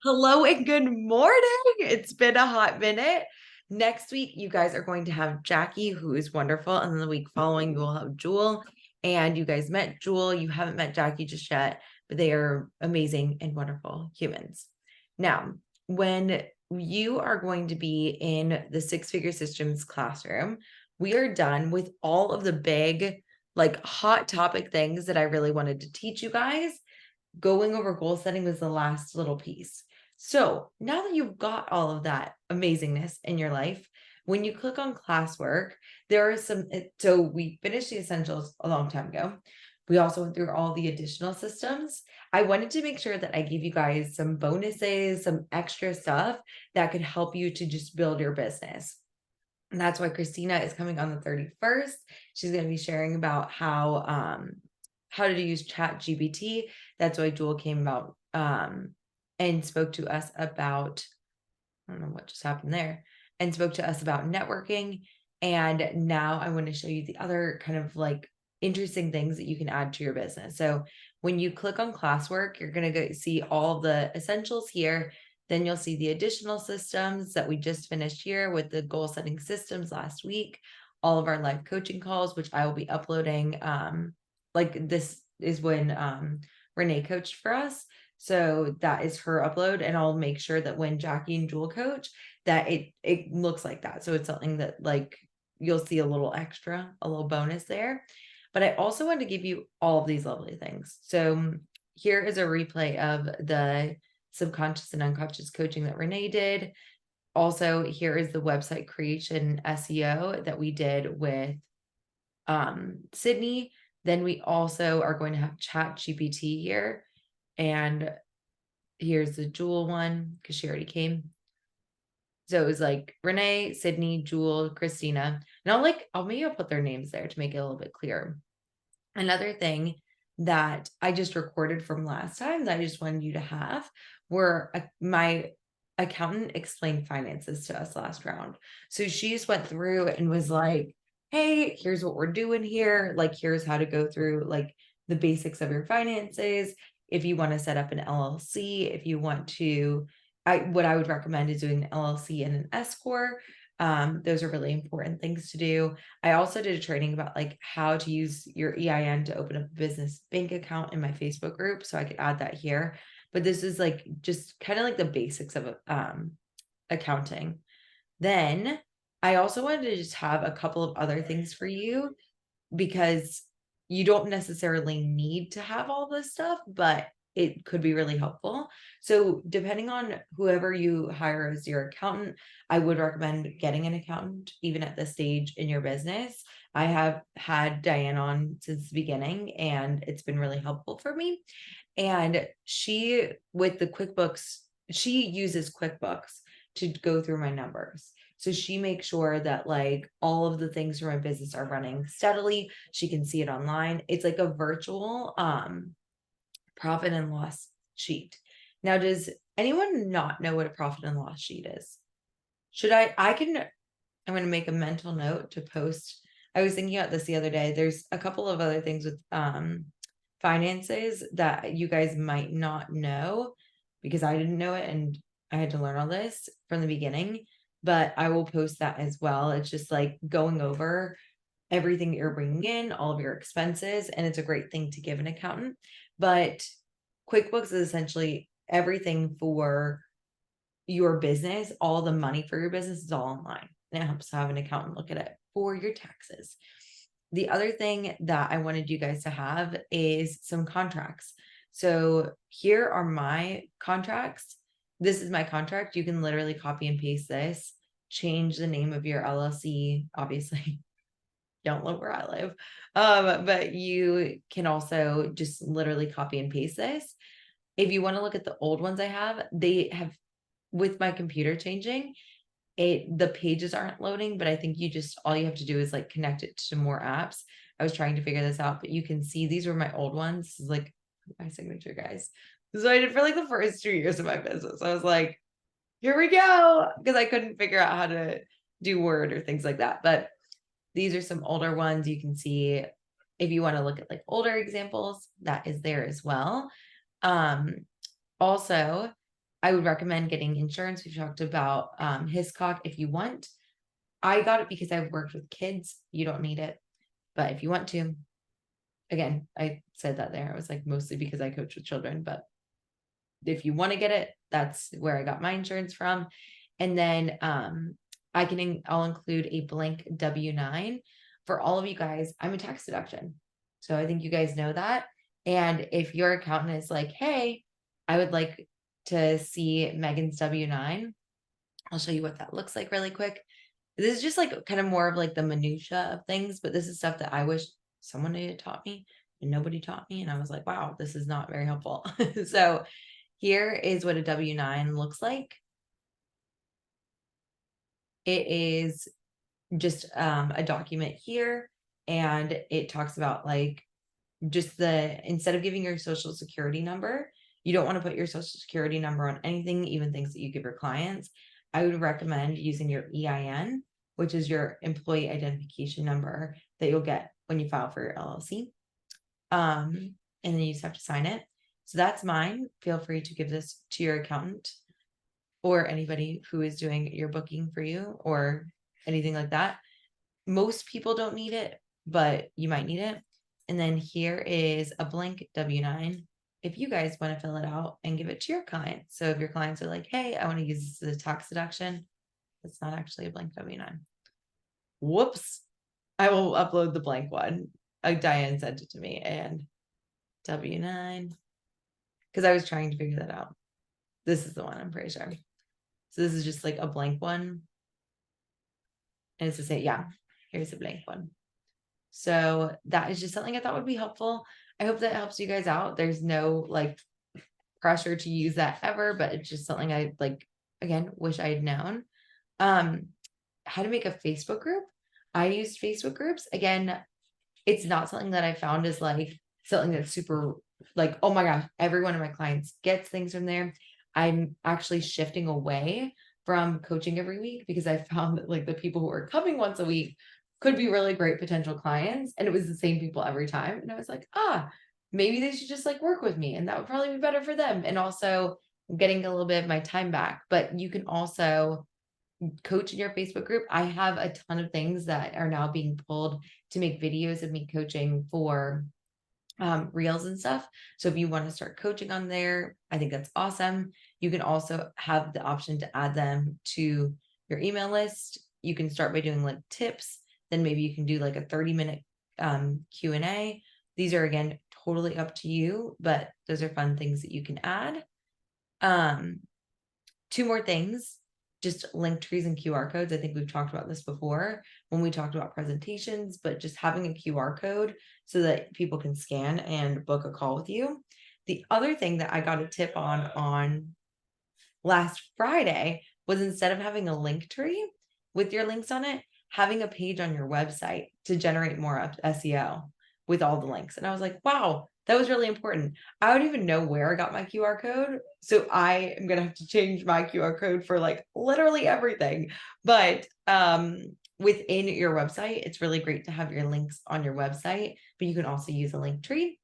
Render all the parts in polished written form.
Hello and good morning. It's been a hot minute. Next week, you guys are going to have Jackie, who is wonderful. And then the week following, we'll have Jewel. And you guys met Jewel. You haven't met Jackie just yet, but they are amazing and wonderful humans. Now, when you are going to be in the Six Figure Systems classroom, we are done with all of the big, like hot topic things that I really wanted to teach you guys. Going over goal setting was the last little piece. So now that you've got all of that amazingness in your life, when you click on classwork, there are so we finished the essentials a long time ago. We also went through all the additional systems. I wanted to make sure that I gave you guys some bonuses, some extra stuff that could help you to just build your business. And that's why Christina is coming on the 31st. She's going to be sharing about how to use Chat GPT. That's why Jewel came about and spoke to us about, I don't know what just happened there, and spoke to us about networking. And now I want to show you the other kind of like interesting things that you can add to your business. So when you click on classwork, you're going to see all the essentials here. Then you'll see the additional systems that we just finished here with the goal setting systems last week, all of our live coaching calls, which I will be uploading. Like this is when Renee coached for us. So that is her upload. And I'll make sure that when Jackie and Jewel coach, that it looks like that. So it's something that like you'll see a little extra, a little bonus there. But I also want to give you all of these lovely things. So here is a replay of the subconscious and unconscious coaching that Renee did. Also, here is the website creation SEO that we did with Sydney. Then we also are going to have Chat GPT here. And here's the Jewel one because she already came. So it was like Renee, Sydney, Jewel, Christina. And I'll put their names there to make it a little bit clearer. Another thing that I just recorded from last time that I just wanted you to have were my accountant explained finances to us last round. So she just went through and was like, hey, here's what we're doing here. Like, here's how to go through like the basics of your finances. If you want to set up an LLC, if you want to, what I would recommend is doing an LLC and an S Corp. Those are really important things to do. I also did a training about like how to use your EIN to open up a business bank account in my Facebook group. So I could add that here. But this is like just kind of like the basics of accounting. Then I also wanted to just have a couple of other things for you because you don't necessarily need to have all this stuff, but it could be really helpful. So depending on whoever you hire as your accountant, I would recommend getting an accountant even at this stage in your business. I have had Diane on since the beginning and it's been really helpful for me. And she, with the QuickBooks, she uses QuickBooks to go through my numbers. So she makes sure that like all of the things for my business are running steadily. She can see it online. It's like a virtual profit and loss sheet. Now, does anyone not know what a profit and loss sheet is? I'm going to make a mental note to post. I was thinking about this the other day. There's a couple of other things with finances that you guys might not know because I didn't know it and I had to learn all this from the beginning, but I will post that as well. It's just like going over everything that you're bringing in, all of your expenses, and it's a great thing to give an accountant. But QuickBooks is essentially everything for your business. All the money for your business is all online, and it helps to have an accountant look at it for your taxes. The other thing that I wanted you guys to have is some contracts. So here are my contracts. This is my contract. You can literally copy and paste this, change the name of your LLC, obviously. Don't live where I live. But you can also just literally copy and paste this. If you want to look at the old ones I have, they have, with my computer changing, the pages aren't loading, but I think all you have to do is like connect it to more apps. I was trying to figure this out, but you can see these were my old ones. This is like my signature, guys. This is what I did for like the first 2 years of my business. I was like, here we go, because I couldn't figure out how to do Word or things like that. But these are some older ones. You can see if you want to look at like older examples, that is there as well. Also, I would recommend getting insurance. We've talked about Hiscox if you want. I got it because I've worked with kids. You don't need it, but if you want to, again, I said that there. I was like mostly because I coach with children, but if you want to get it, that's where I got my insurance from. And then I'll include a blank W-9 for all of you guys. I'm a tax deduction. So I think you guys know that. And if your accountant is like, hey, I would like to see Megan's W-9, I'll show you what that looks like really quick. This is just like kind of more of like the minutia of things, but this is stuff that I wish someone had taught me and nobody taught me. And I was like, wow, this is not very helpful. So here is what a W-9 looks like. It is just a document here, and it talks about like just instead of giving your social security number, you don't want to put your social security number on anything, even things that you give your clients. I would recommend using your EIN, which is your employee identification number that you'll get when you file for your LLC. And then you just have to sign it. So that's mine. Feel free to give this to your accountant or anybody who is doing your booking for you or anything like that. Most people don't need it, but you might need it. And then here is a blank W-9 if you guys want to fill it out and give it to your clients. So if your clients are like, hey, I want to use this as a tax deduction, it's not actually a blank W-9. Whoops. I will upload the blank one. Diane sent it to me, and W-9, because I was trying to figure that out. This is the one, I'm pretty sure. So this is just like a blank one. And it's to say, yeah, here's a blank one. So that is just something I thought would be helpful. I hope that helps you guys out. There's no like pressure to use that ever, but it's just something I like, again, wish I had known. How to make a Facebook group. I used Facebook groups. Again, it's not something that I found is like something that's super like, oh my gosh, every one of my clients gets things from there. I'm actually shifting away from coaching every week because I found that like the people who are coming once a week could be really great potential clients. And it was the same people every time. And I was like, maybe they should just like work with me. And that would probably be better for them. And also getting a little bit of my time back. But you can also coach in your Facebook group. I have a ton of things that are now being pulled to make videos of me coaching for reels and stuff. So if you want to start coaching on there, I think that's awesome. You can also have the option to add them to your email list. You can start by doing like tips. Then maybe you can do like a 30-minute Q&A. These are again totally up to you, but those are fun things that you can add. Two more things, just link trees and QR codes. I think we've talked about this before when we talked about presentations, but just having a QR code so that people can scan and book a call with you. The other thing that I got a tip on last Friday was instead of having a link tree with your links on it, having a page on your website to generate more SEO with all the links. And I was like, wow, that was really important. I don't even know where I got my QR code. So I am going to have to change my QR code for like literally everything. But within your website, it's really great to have your links on your website, but you can also use a link tree.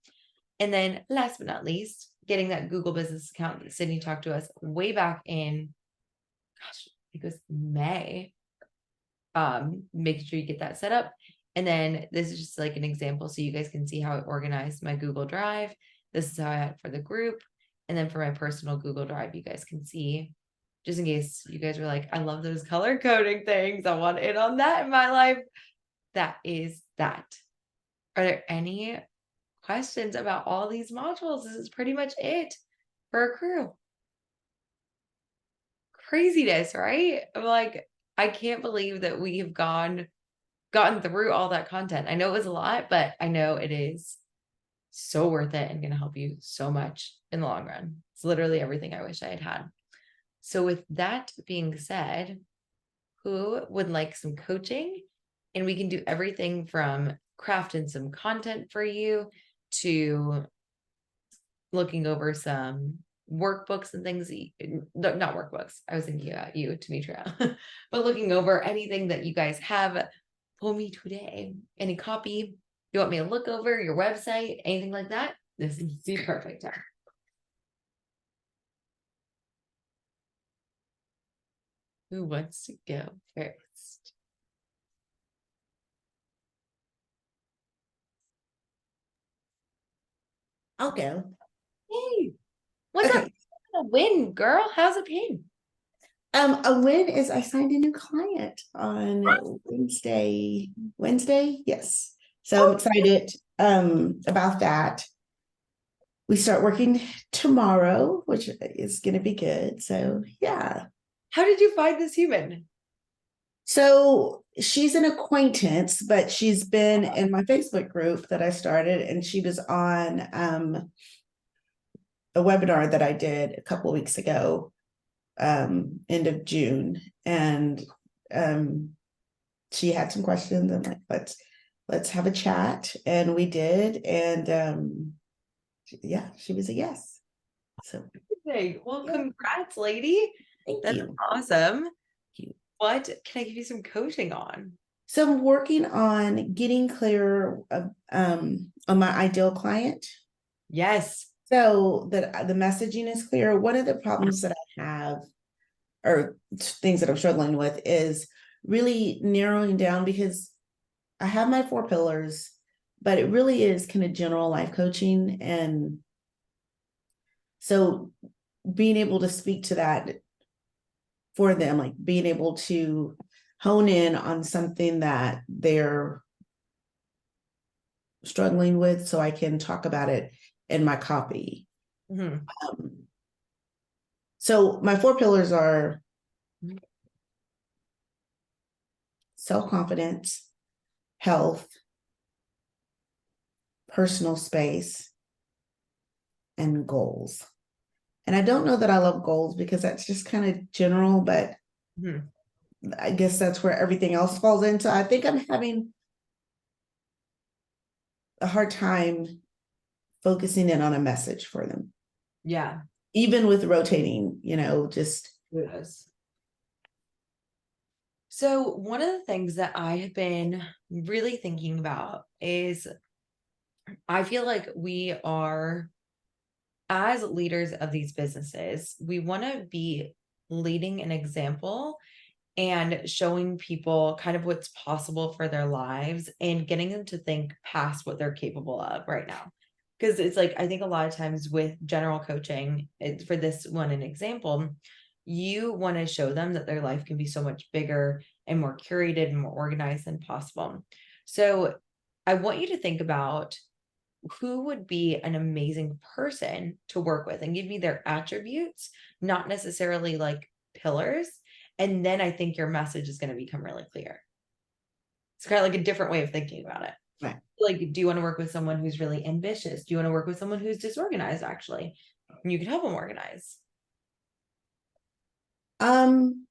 And then last but not least, getting that Google business account that Sydney talked to us way back in, gosh, it was May. Making sure you get that set up. And then this is just like an example so you guys can see how I organized my Google Drive. This is how I had for the group. And then for my personal Google Drive, you guys can see, just in case you guys were like, I love those color coding things. I want it on that in my life. That is that. Are there any questions about all these modules? This is pretty much it for a crew. Craziness, right? I'm like, I can't believe that we have gotten through all that content. I know it was a lot, but I know it is so worth it and going to help you so much in the long run. It's literally everything I wish I had had. So with that being said, who would like some coaching? And we can do everything from crafting some content for you to looking over some workbooks and things, not workbooks. I was thinking about you, Demetria, but looking over anything that you guys have for me today. Any copy you want me to look over, your website, anything like that, this is the perfect time. Who wants to go first? I'll go. Hey, what's Okay. up? A win, girl. How's it been? A win is I signed a new client on Wednesday. Wednesday, yes. So I'm excited about that. We start working tomorrow, which is going to be good. So yeah. How did you find this human? So she's an acquaintance, but she's been in my Facebook group that I started, and she was on a webinar that I did a couple of weeks ago, end of June, and she had some questions. I'm like, let's have a chat, and we did, and yeah, she was a yes. So Hey, well, yeah, congrats, lady. thank That's you. awesome. Thank you. What can I give you some coaching on? So I'm working on getting clear on my ideal client, Yes. so that the messaging is clear. One of the problems that I have, or things that I'm struggling with, is really narrowing down, because I have my 4 pillars, but it really is kind of general life coaching. And so being able to speak to that for them, like being able to hone in on something that they're struggling with, so I can talk about it in my copy. Mhm. So my 4 pillars are self-confidence, health, personal space, and goals. And I don't know that I love goals, because that's just kind of general, but Mhm. I guess that's where everything else falls into. I think I'm having a hard time focusing in on a message for them, Yeah. even with rotating, just. Yes. So, one of the things that I have been really thinking about is I feel like we are, as leaders of these businesses, we want to be leading an example and showing people kind of what's possible for their lives and getting them to think past what they're capable of right now. Because it's like, I think a lot of times with general coaching, for this one, an example, you want to show them that their life can be so much bigger and more curated and more organized than possible. So I want you to think about who would be an amazing person to work with and give me their attributes, not necessarily like pillars. And then I think your message is going to become really clear. It's kind of like a different way of thinking about it. Right. Like, do you want to work with someone who's really ambitious? Do you want to work with someone who's disorganized, actually? And you can help them organize. Um,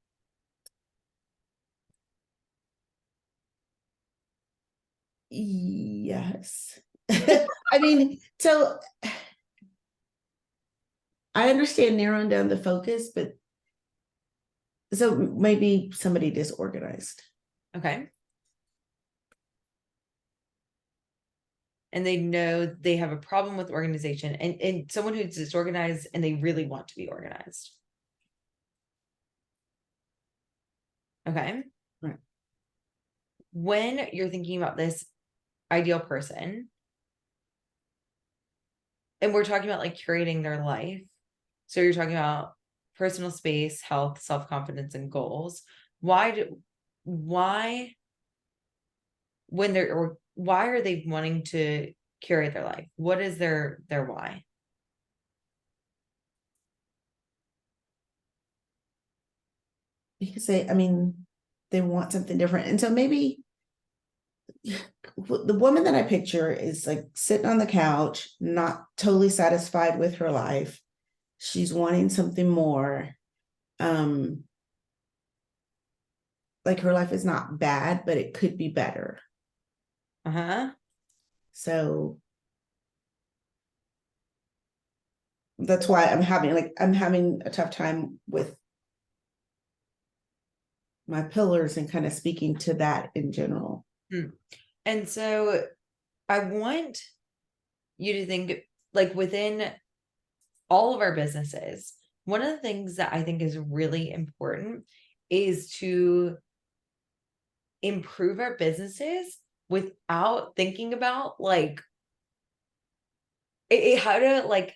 yes. I mean, so I understand narrowing down the focus, but so maybe somebody disorganized. Okay. And they know they have a problem with organization, and someone who's disorganized and they really want to be organized. Okay. Right. When you're thinking about this ideal person, and we're talking about like curating their life, so you're talking about personal space, health, self-confidence, and goals. Why when they're, or why are they wanting to curate their life? What is their why? Because they want something different. And so maybe the woman that I picture is like sitting on the couch, not totally satisfied with her life. She's wanting something more. Um, like her life is not bad, but it could be better. Uh-huh. So that's why I'm having a tough time with my pillars and kind of speaking to that in general. Hmm. And so I want you to think, like, within all of our businesses, one of the things that I think is really important is to improve our businesses without thinking about like how to like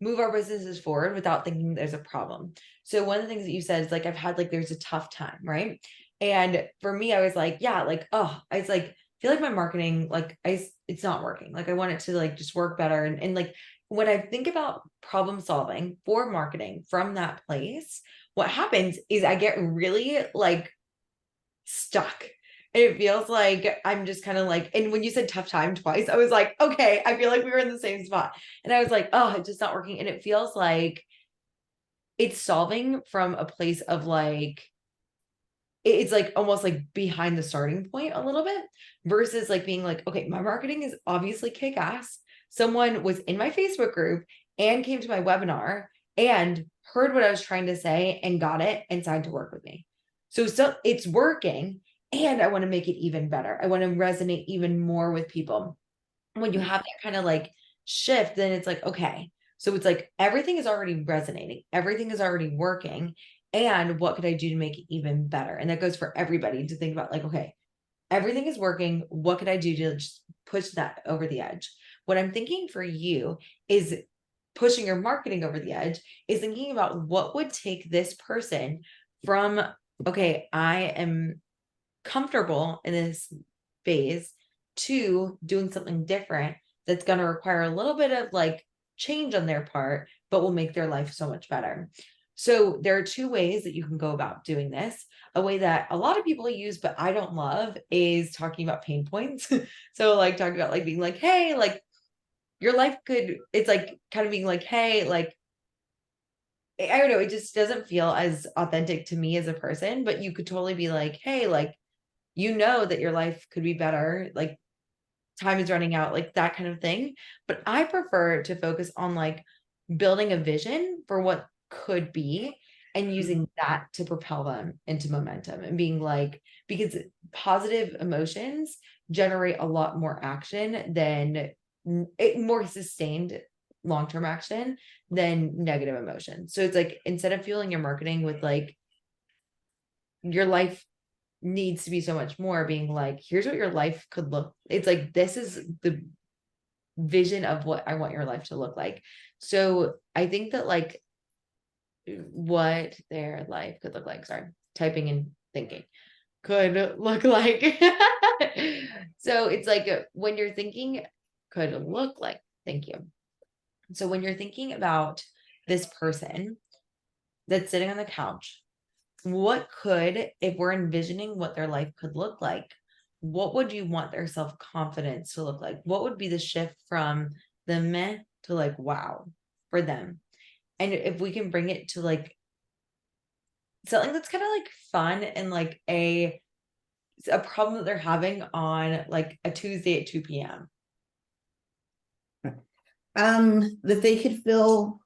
move our businesses forward without thinking there's a problem. So one of the things that you said is like, I've had like, there's a tough time, right? And for me, I was like, yeah, like, oh, I was like, feel like my marketing, like it's not working. Like I want it to like just work better. And like, when I think about problem solving for marketing from that place, what happens is I get really like stuck. It feels like I'm just kind of like, and when you said tough time twice, I was like, okay, I feel like we were in the same spot. And I was like, oh, it's just not working. And it feels like it's solving from a place of like, it's like almost like behind the starting point a little bit versus like being like, okay, my marketing is obviously kick ass. Someone was in my Facebook group and came to my webinar and heard what I was trying to say and got it and signed to work with me. So it's working and I want to make it even better. I want to resonate even more with people. When you have that kind of like shift, then it's like, okay, so it's like everything is already resonating, everything is already working. And what could I do to make it even better? And that goes for everybody to think about like, okay, everything is working. What could I do to just push that over the edge? What I'm thinking for you is pushing your marketing over the edge is thinking about what would take this person from, okay, I am comfortable in this phase to doing something different that's going to require a little bit of like change on their part, but will make their life so much better. So there are two ways that you can go about doing this. A way that a lot of people use, but I don't love, is talking about pain points. So like talking about like being like, hey, like your life could, it's like kind of being like, hey, like, I don't know, it just doesn't feel as authentic to me as a person, but you could totally be like, hey, like, you know that your life could be better, like time is running out, like that kind of thing. But I prefer to focus on like building a vision for what could be and using that to propel them into momentum and being like, because positive emotions generate a lot more action than more sustained long-term action than negative emotion. So it's like instead of fueling your marketing with like your life needs to be so much more, being like, here's what your life could look. It's like this is the vision of what I want your life to look like. So I think that like what their life could look like, sorry, typing and thinking could look like. So it's like when you're thinking could look like, thank you. So when you're thinking about this person that's sitting on the couch, what could, if we're envisioning what their life could look like, what would you want their self-confidence to look like? What would be the shift from the meh to like wow for them? And if we can bring it to like something that's kind of like fun and like a problem that they're having on like a Tuesday at 2 p.m. That they could feel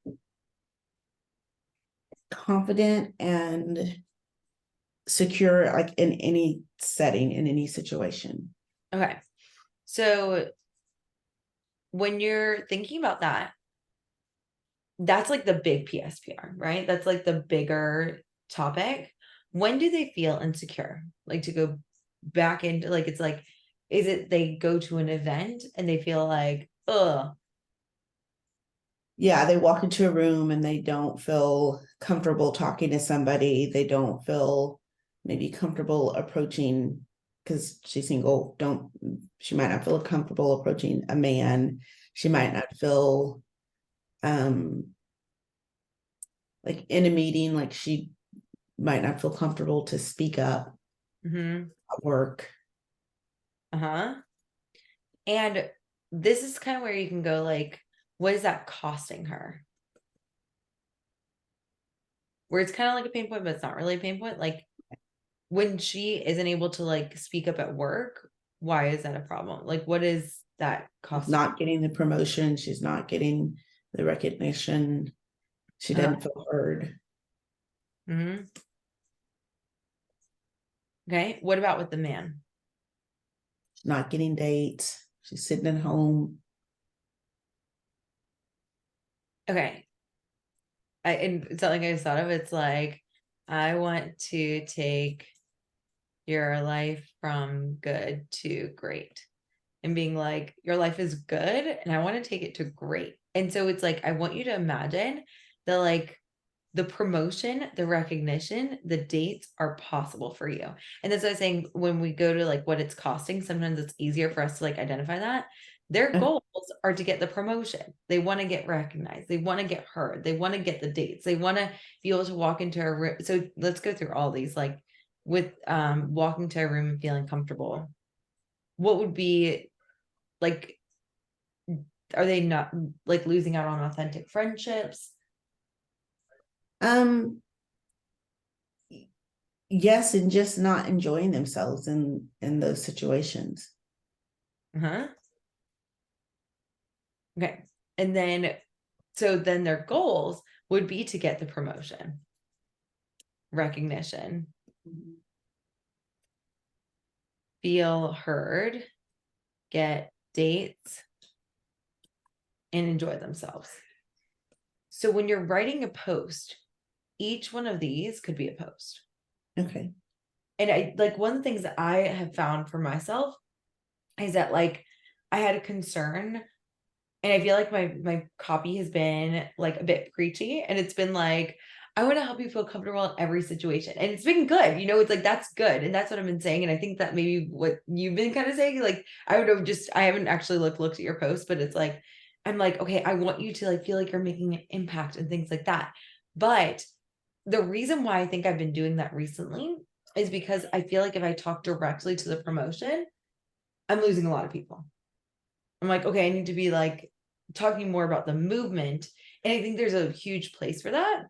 confident and secure, like in any setting, in any situation. Okay. So when you're thinking about that, that's like the big PSPR, right? That's like the bigger topic. When do they feel insecure? Like to go back into like, it's like, is it they go to an event and they feel like, ugh, Yeah, they walk into a room and they don't feel comfortable talking to somebody. They don't feel maybe comfortable approaching, because she's single, she might not feel comfortable approaching a man. She might not feel like in a meeting, like she might not feel comfortable to speak up at work. uh-huh. And this is kind of where you can go like, what is that costing her? Where it's kind of like a pain point, but it's not really a pain point. Like when she isn't able to like speak up at work, why is that a problem? Like what is that cost? Not getting the promotion, she's not getting the recognition, she doesn't feel heard. Okay, what about with the man? She's not getting dates, she's sitting at home. Okay. And something I just thought of, it's like I want to take your life from good to great. And being like, your life is good and I want to take it to great. And so it's like, I want you to imagine that like the promotion, the recognition, the dates are possible for you. And that's what I was saying, when we go to like what it's costing, sometimes it's easier for us to like identify that. Their Okay. goals are to get the promotion. They want to get recognized. They want to get heard. They want to get the dates. They want to be able to walk into a room. So let's go through all these, like with walking to a room and feeling comfortable. What would be like, are they not like losing out on authentic friendships? Um, yes, and just not enjoying themselves in those situations. Uh-huh. Okay. And then, so then their goals would be to get the promotion, recognition, feel heard, get dates, and enjoy themselves. So when you're writing a post, each one of these could be a post. Okay. And I like, one of the things that I have found for myself is that like I had a concern, and I feel like my copy has been like a bit preachy, and it's been like, I want to help you feel comfortable in every situation. And it's been good. It's like, that's good. And that's what I've been saying. And I think that maybe what you've been kind of saying, like, I would have just, I haven't actually looked at your post, but it's like, I'm like, okay, I want you to like feel like you're making an impact and things like that. But the reason why I think I've been doing that recently is because I feel like if I talk directly to the promotion, I'm losing a lot of people. I'm like, okay, I need to be like talking more about the movement. And I think there's a huge place for that.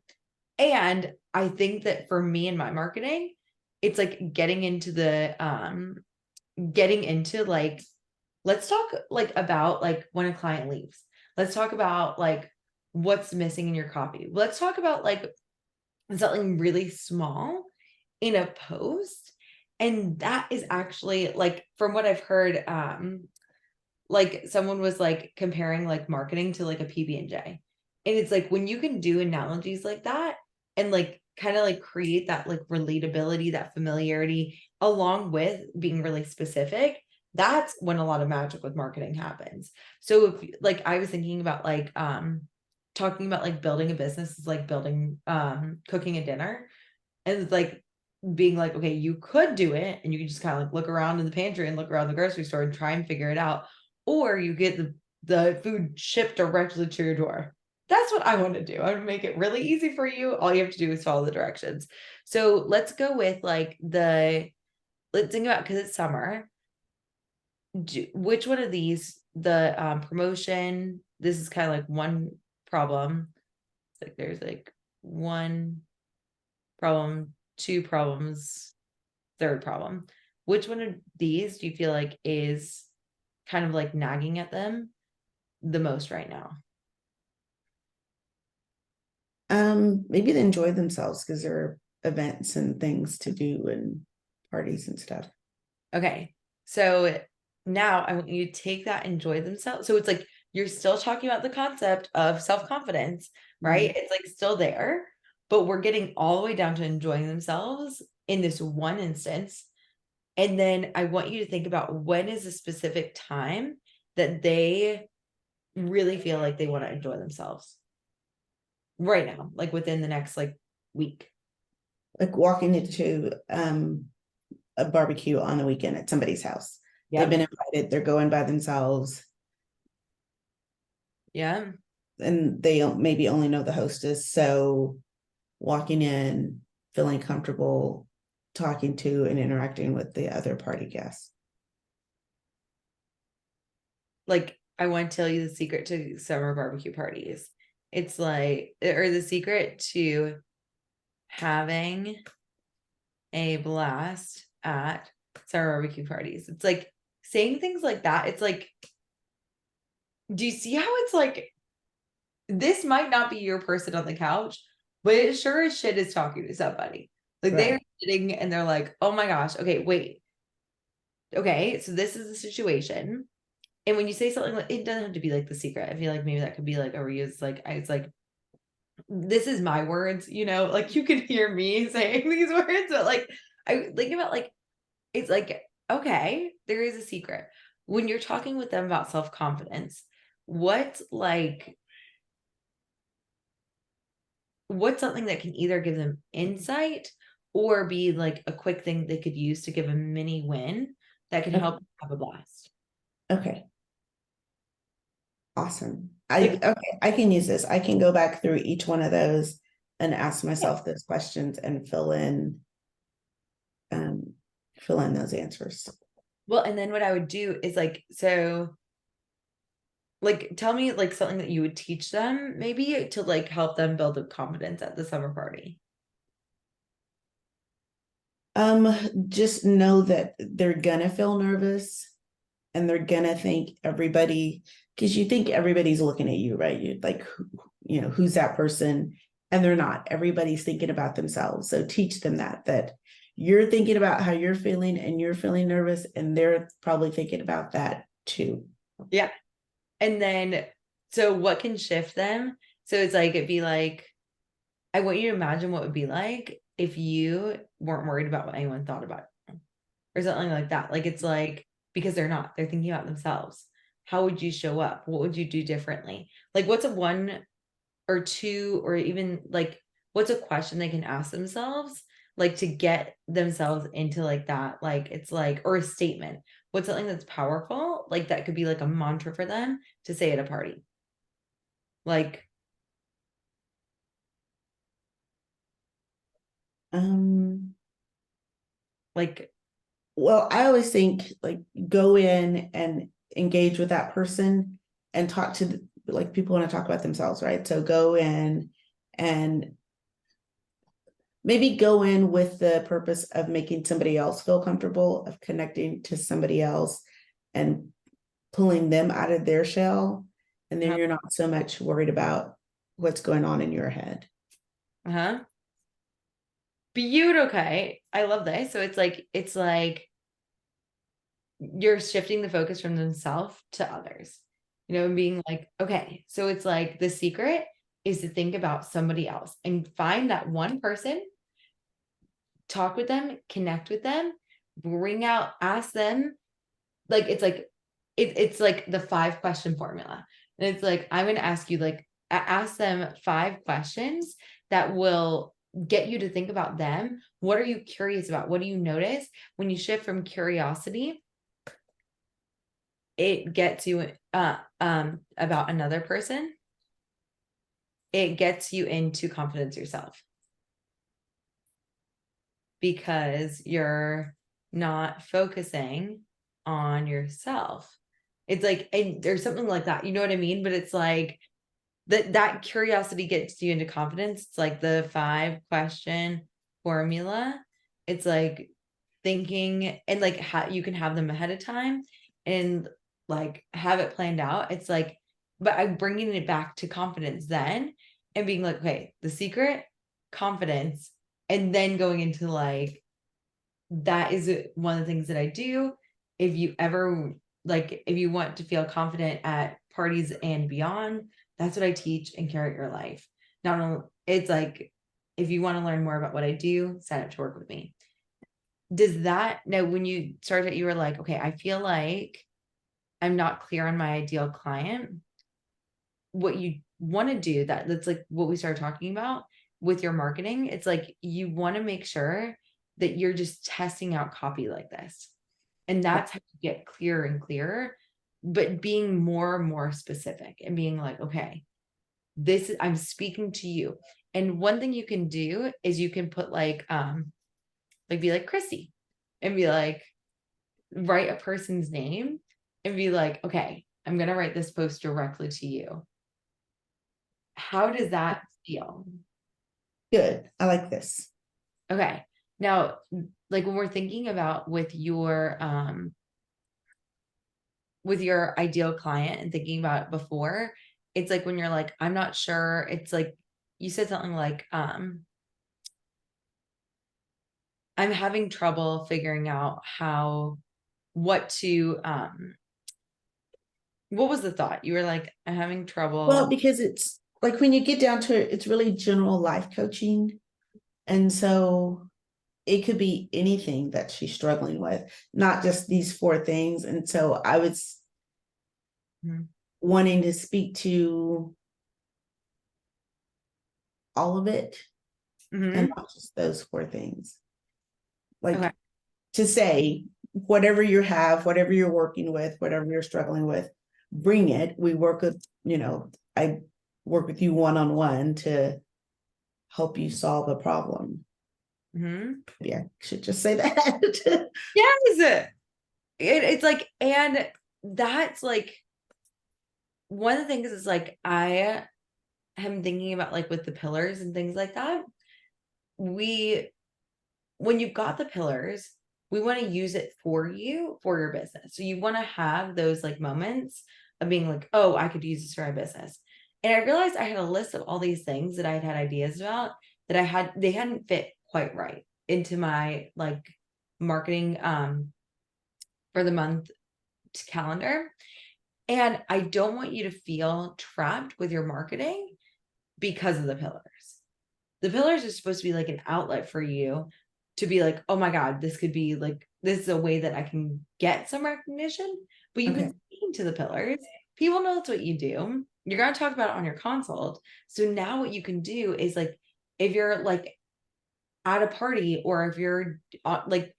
And I think that for me and my marketing, it's like getting into like, let's talk like about like when a client leaves. Let's talk about like what's missing in your copy. Let's talk about like something really small in a post. And that is actually like, from what I've heard, like someone was like comparing like marketing to like a PB&J. And it's like when you can do analogies like that and like kind of like create that like relatability, that familiarity, along with being really specific, that's when a lot of magic with marketing happens. So if like I was thinking about like talking about like building a business is like building cooking a dinner, and it's like being like, okay, you could do it and you can just kind of like look around in the pantry and look around the grocery store and try and figure it out. Or you get the food shipped directly to your door. That's what I want to do. I want to make it really easy for you. All you have to do is follow the directions. So let's go with like let's think about, because it's summer. Which one of these, the promotion, this is kind of like one problem. It's like there's like one problem, two problems, third problem. Which one of these do you feel like is kind of like nagging at them the most right now? Maybe they enjoy themselves because there are events and things to do and parties and stuff. Okay. So now I want you to take that, enjoy themselves. So it's like you're still talking about the concept of self-confidence, right? It's like still there, but we're getting all the way down to enjoying themselves in this one instance. And then I want you to think about, when is a specific time that they really feel like they want to enjoy themselves right now, like within the next like week. Like walking into a barbecue on the weekend at somebody's house. They've been invited, they're going by themselves, Yeah. and they don't maybe only know the hostess. So walking in, feeling comfortable, talking to and interacting with the other party guests. Like, I want to tell you the secret to summer barbecue parties. It's like, or the secret to having a blast at summer barbecue parties. It's like saying things like that. It's like, do you see how it's like, this might not be your person on the couch, but it sure as shit is talking to somebody. Like they're sitting and they're like, oh my gosh, okay, wait. Okay, so this is the situation. And when you say something like, it doesn't have to be like the secret. I feel like maybe that could be like a reuse, like it's like, this is my words, like you can hear me saying these words, but like I think about like it's like, okay, there is a secret. When you're talking with them about self-confidence, what's like what's something that can either give them insight or be like a quick thing they could use to give a mini win that can Okay. help them have a blast? Okay. Awesome. Like, Okay, I can use this. I can go back through each one of those and ask yeah. myself those questions and um fill in those answers. Well, and then what I would do is like, so like tell me like something that you would teach them maybe to like help them build up confidence at the summer party. Just know that they're gonna feel nervous and they're gonna think everybody, because you think everybody's looking at you, right? You like, who's that person? And they're not. Everybody's thinking about themselves. So teach them that you're thinking about how you're feeling and you're feeling nervous, and they're probably thinking about that too. Yeah. And then, so what can shift them? So it's like, it'd be like, I want you to imagine what it would be like if you weren't worried about what anyone thought about you or something like that. Like, it's like, because they're not, they're thinking about themselves. How would you show up? What would you do differently? Like, what's a one or two, or even like, what's a question they can ask themselves, like to get themselves into like that? Like, it's like, or a statement. What's something that's powerful? Like, that could be like a mantra for them to say at a party. Like, Um, like, well, I always think like go in and engage with that person and talk to like people want to talk about themselves, right? So go in and maybe go in with the purpose of making somebody else feel comfortable, of connecting to somebody else and pulling them out of their shell. And then you're not so much worried about what's going on in your head. uh-huh. Beautiful. Okay. I love this. So it's like you're shifting the focus from themselves to others, and being like, okay, so it's like the secret is to think about somebody else and find that one person, talk with them, connect with them, ask them, like it's like the 5 question formula. And it's like, I'm going to ask you, like, ask them 5 questions that will get you to think about them. What are you curious about? What do you notice when you shift from curiosity? It gets you about another person. It gets you into confidence yourself because you're not focusing on yourself. It's like, and there's something like that, you know what I mean? But it's like that curiosity gets you into confidence. It's like the 5 question formula. It's like thinking, and like how you can have them ahead of time and like have it planned out. It's like, but I'm bringing it back to confidence then and being like, okay, the secret, confidence, and then going into like, that is one of the things that I do. If you ever like, if you want to feel confident at parties and beyond, that's what I teach and Curate Your Life. Not only, it's like, if you want to learn more about what I do, sign up to work with me. Does that, now when you started, you were like, okay, I feel like I'm not clear on my ideal client. What you want to do, that's like what we started talking about with your marketing. It's like you want to make sure that you're just testing out copy like this. And that's how you get clearer and clearer, but being more and more specific and being like, okay, this is, I'm speaking to you. And one thing you can do is you can put like be like Chrissy and be like, write a person's name and be like, okay, I'm going to write this post directly to you. How does that feel? Good. I like this. Okay. Now, like when we're thinking about with your ideal client and thinking about it before, it's like when you're like, I'm not sure, it's like you said something like, I'm having trouble figuring out what to what was the thought? You were like, I'm having Well, trouble. because it's like when you get down to it, it's really general life coaching. And so it could be anything that she's struggling with, not just these 4 things. And so I was wanting to speak to all of it and not just those 4 things. Like Okay. to say, whatever you have, whatever you're working with, whatever you're struggling with, bring it. We work with, I work with you one-on-one to help you solve a problem. Yeah, I should just say that. Yes. It's like, and that's like one of the things is like I am thinking about like with the pillars and things like that. When you've got the pillars, we want to use it for you for your business. So you want to have those like moments of being like, oh, I could use this for my business. And I realized I had a list of all these things that I had ideas about that they hadn't fit quite right into my like marketing for the month calendar. And I don't want you to feel trapped with your marketing because of the pillars. The pillars are supposed to be like an outlet for you to be like, oh my God, this could be like, this is a way that I can get some recognition. But you've been speaking to the pillars. People know that's what you do. You're going to talk about it on your consult. So now what you can do is like, if you're like at a party or if you're like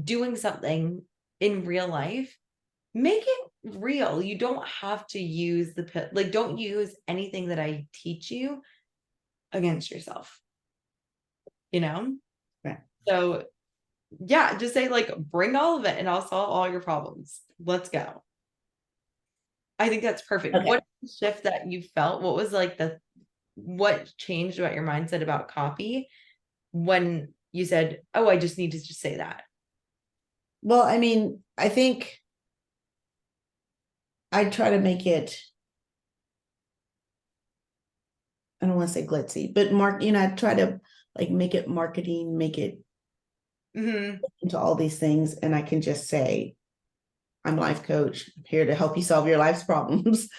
doing something in real life, make it real. You don't have to use like, don't use anything that I teach you against yourself, Right. So yeah, just say like, bring all of it and I'll solve all your problems. Let's go. I think that's perfect. Okay. What shift that you felt? What was like what changed about your mindset about copy when you said, oh, I just need to just say that? Well, I mean, I think I try to make it, I don't want to say glitzy, but I try to like make it marketing, make it into all these things. And I can just say, I'm a life coach. I'm here to help you solve your life's problems.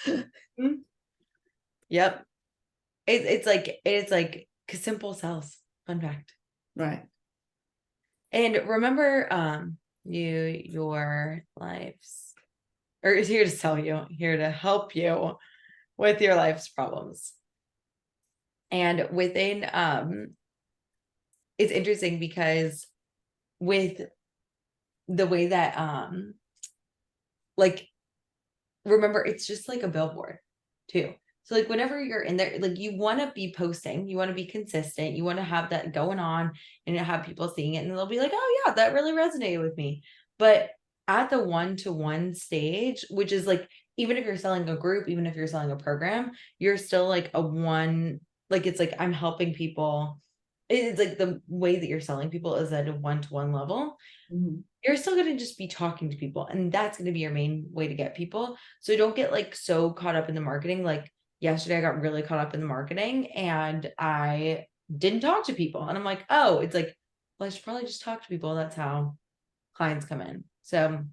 Yep. It's like simple sells. Fun fact. Right. And remember, your life's, or is here to tell you, here to help you with your life's problems. And within, it's interesting because with the way that, like, remember, it's just like a billboard too. So like whenever you're in there, like you want to be posting, you want to be consistent, you want to have that going on and have people seeing it and they'll be like, oh yeah, that really resonated with me. But at the one-to-one stage, which is like, even if you're selling a group, even if you're selling a program, you're still like like it's like I'm helping people. It's like the way that you're selling people is at a one-to-one level. You're still going to just be talking to people and that's going to be your main way to get people. So don't get like so caught up in the marketing. Like yesterday I got really caught up in the marketing and I didn't talk to people and I'm like, oh, it's like, well, I should probably just talk to people. That's how clients come in. So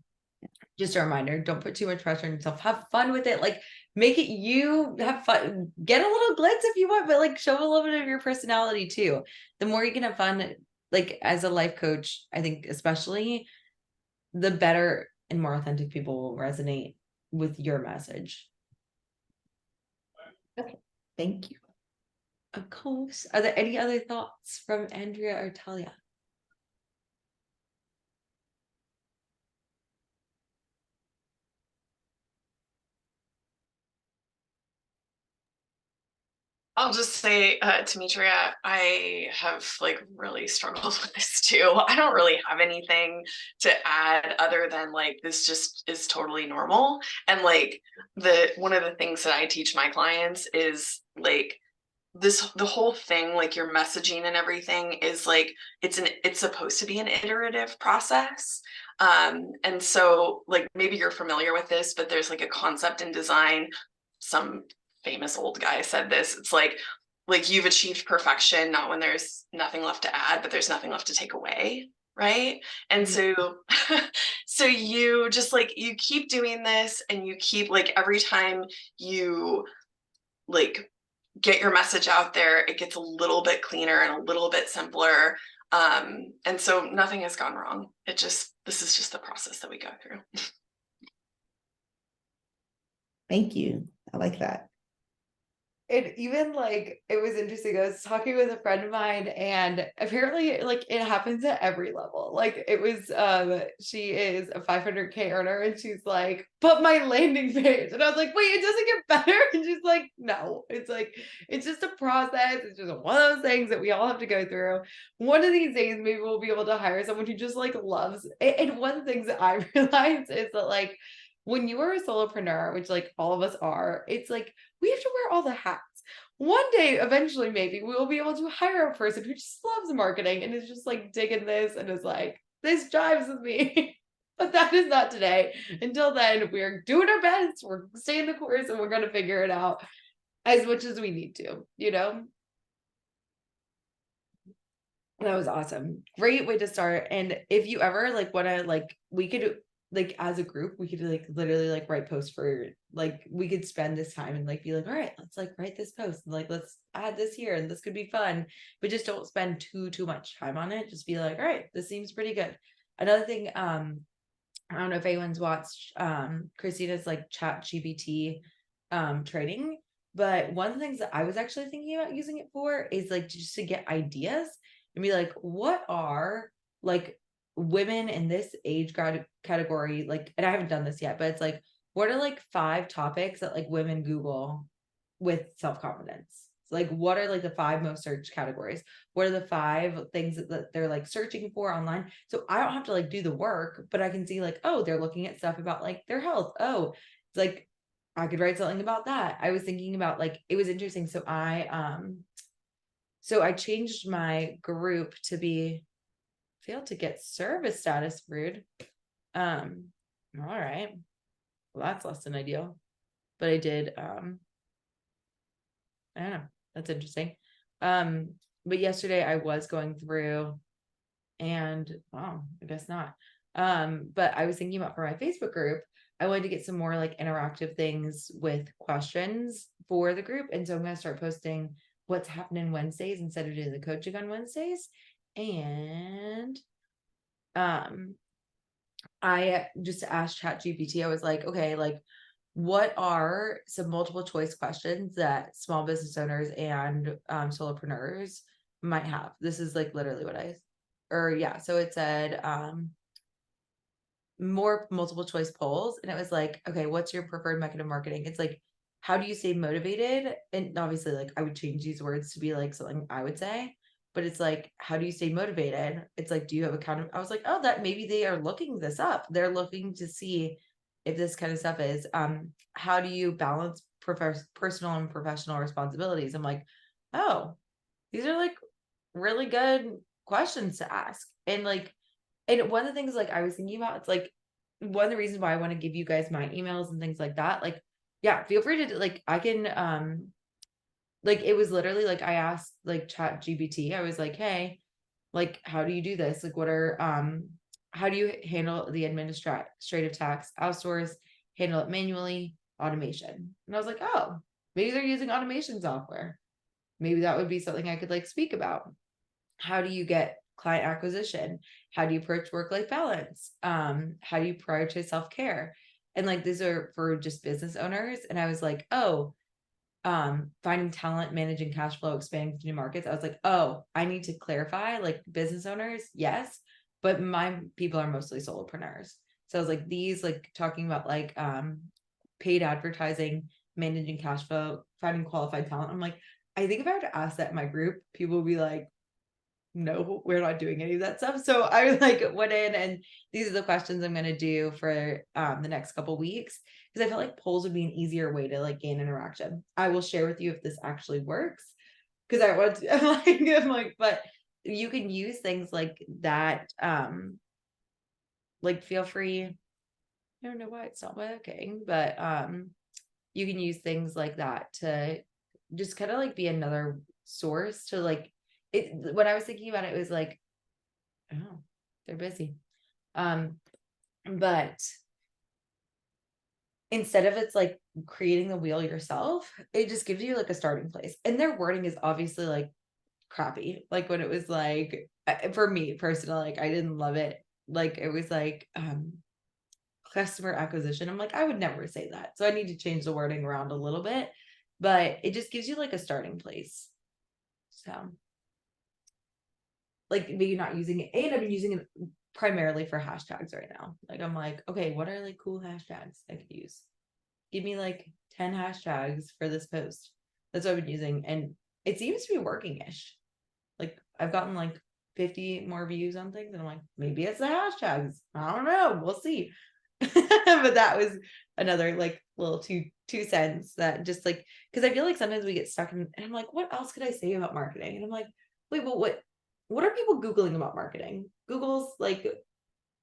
just a reminder, don't put too much pressure on yourself. Have fun with it. Like make it you, have fun, get a little glitz if you want, but like show a little bit of your personality too. The more you can have fun, like as a life coach, I think especially, the better and more authentic people will resonate with your message. Okay. Thank you. Of course. Are there any other thoughts from Andrea or Talia? I'll just say, Demetria, I have like really struggled with this too. I don't really have anything to add other than like, this just is totally normal. And like one of the things that I teach my clients is like, the whole thing, like your messaging and everything is like, it's supposed to be an iterative process. And so like, maybe you're familiar with this, but there's like a concept in design, some famous old guy said this, it's like you've achieved perfection, not when there's nothing left to add, but there's nothing left to take away, right? And so so you just like, you keep doing this and you keep like, every time you like get your message out there, it gets a little bit cleaner and a little bit simpler. And so nothing has gone wrong. This is just the process that we go through. Thank you. I like that. It even like it was interesting. I was talking with a friend of mine, and apparently like it happens at every level. Like it was she is a 500K earner, and she's like, but my landing page. And I was like, wait, it doesn't get better. And she's like, no, it's like it's just a process. It's just one of those things that we all have to go through. One of these days, maybe we'll be able to hire someone who just like loves it. And one of the things that I realized is that like when you are a solopreneur, which like all of us are, it's like we have to wear all the hats. One day, eventually, maybe we will be able to hire a person who just loves marketing and is just like digging this and is like, this jives with me. But that is not today. Until then, we're doing our best. We're staying the course and we're going to figure it out as much as we need to, you know? That was awesome. Great way to start. And if you ever like want to like, we could like as a group, we could like literally like write posts for like we could spend this time and like be like, all right, let's like write this post and like let's add this here and this could be fun. But just don't spend too much time on it. Just be like, all right, this seems pretty good. Another thing, I don't know if anyone's watched Christina's like ChatGPT training, but one of the things that I was actually thinking about using it for is like just to get ideas and be like, what are like women in this age category, like, and I haven't done this yet, but it's like, what are like 5 topics that like women Google with self-confidence? Like, what are like the 5 most searched categories? What are the 5 things that they're like searching for online? So I don't have to like do the work, but I can see like, oh, they're looking at stuff about like their health. Oh, it's like I could write something about that. I was thinking about like it was interesting. So I changed my group to be failed to get service status, rude. All right. Well, that's less than ideal. But I did I don't know. That's interesting. But yesterday I was going through and wow, I guess not. But I was thinking about for my Facebook group, I wanted to get some more like interactive things with questions for the group. And so I'm going to start posting what's happening Wednesdays instead of doing the coaching on Wednesdays. And I just asked ChatGPT, I was like, okay, like what are some multiple choice questions that small business owners and solopreneurs might have? This is like literally what so it said more multiple choice polls, and it was like, okay, what's your preferred method of marketing? It's like, how do you stay motivated? And obviously like I would change these words to be like something I would say, but it's like, how do you stay motivated? It's like, do you have a kind of, I was like, oh, that maybe they are looking this up. They're looking to see if this kind of stuff is, how do you balance personal and professional responsibilities? I'm like, oh, these are like really good questions to ask. And like, and one of the things like I was thinking about, it's like one of the reasons why I want to give you guys my emails and things like that. Like, yeah, feel free to like, I can, like it was literally like I asked like ChatGPT, I was like, hey, like how do you do this? Like what are how do you handle the administrative tax, outsource, handle it manually, automation? And I was like, oh, maybe they're using automation software. Maybe that would be something I could like speak about. How do you get client acquisition? How do you approach work-life balance? How do you prioritize self-care? And like these are for just business owners. And I was like, oh, finding talent, managing cash flow, expanding to new markets. I was like, oh, I need to clarify like business owners, yes, but my people are mostly solopreneurs. So I was like, these like talking about like paid advertising, managing cash flow, finding qualified talent. I'm like, I think if I were to ask that in my group, people would be like, no, we're not doing any of that stuff. So I like went in and these are the questions I'm going to do for the next couple weeks because I felt like polls would be an easier way to like gain interaction. I will share with you if this actually works because I want to, I'm like, but you can use things like that. Like feel free. I don't know why it's not working, but you can use things like that to just kind of like be another source to like it. When I was thinking about it, it was like, oh, they're busy. But instead of it's like creating the wheel yourself, it just gives you like a starting place. And their wording is obviously like crappy. Like when it was like, for me personally, like I didn't love it. Like it was like customer acquisition. I'm like, I would never say that. So I need to change the wording around a little bit, but it just gives you like a starting place. So like maybe not using it. And I've been using it primarily for hashtags right now. Like I'm like, okay, what are like cool hashtags I could use? Give me like 10 hashtags for this post. That's what I've been using. And it seems to be working-ish. Like I've gotten like 50 more views on things, and I'm like, maybe it's the hashtags. I don't know. We'll see. But that was another like little two cents that just like, because I feel like sometimes we get stuck in, and I'm like, what else could I say about marketing? And I'm like, wait, well, what are people Googling about marketing? Google's like,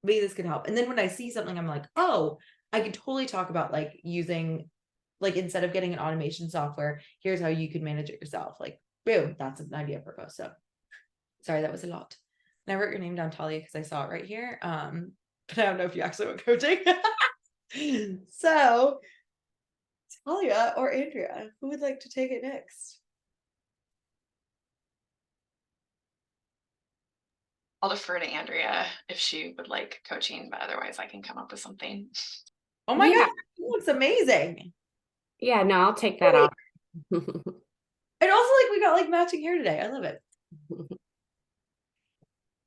maybe this could help. And then when I see something, I'm like, oh, I could totally talk about like using, like instead of getting an automation software, here's how you could manage it yourself. Like, boom, that's an idea for a post. So sorry, that was a lot. And I wrote your name down, Talia, because I saw it right here. But I don't know if you actually want coaching. So Talia or Andrea, who would like to take it next? I'll defer to Andrea if she would like coaching, but otherwise I can come up with something. Oh my Yeah. God, it looks amazing. Yeah, no, I'll take that Wait. off. And also like we got like matching hair today. I love it.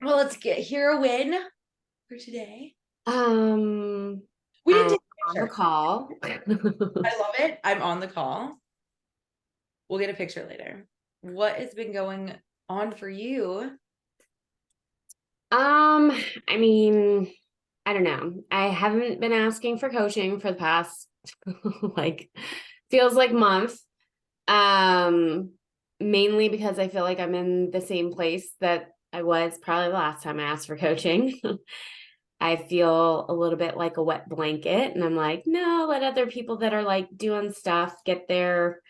Well, let's get here a win for today. We didn't I'm take a on the picture. call. I love it. I'm on the call. We'll get a picture later. What has been going on for you? I mean, I don't know. I haven't been asking for coaching for the past like feels like month. Mainly because I feel like I'm in the same place that I was probably the last time I asked for coaching. I feel a little bit like a wet blanket, and I'm like, no, let other people that are like doing stuff get their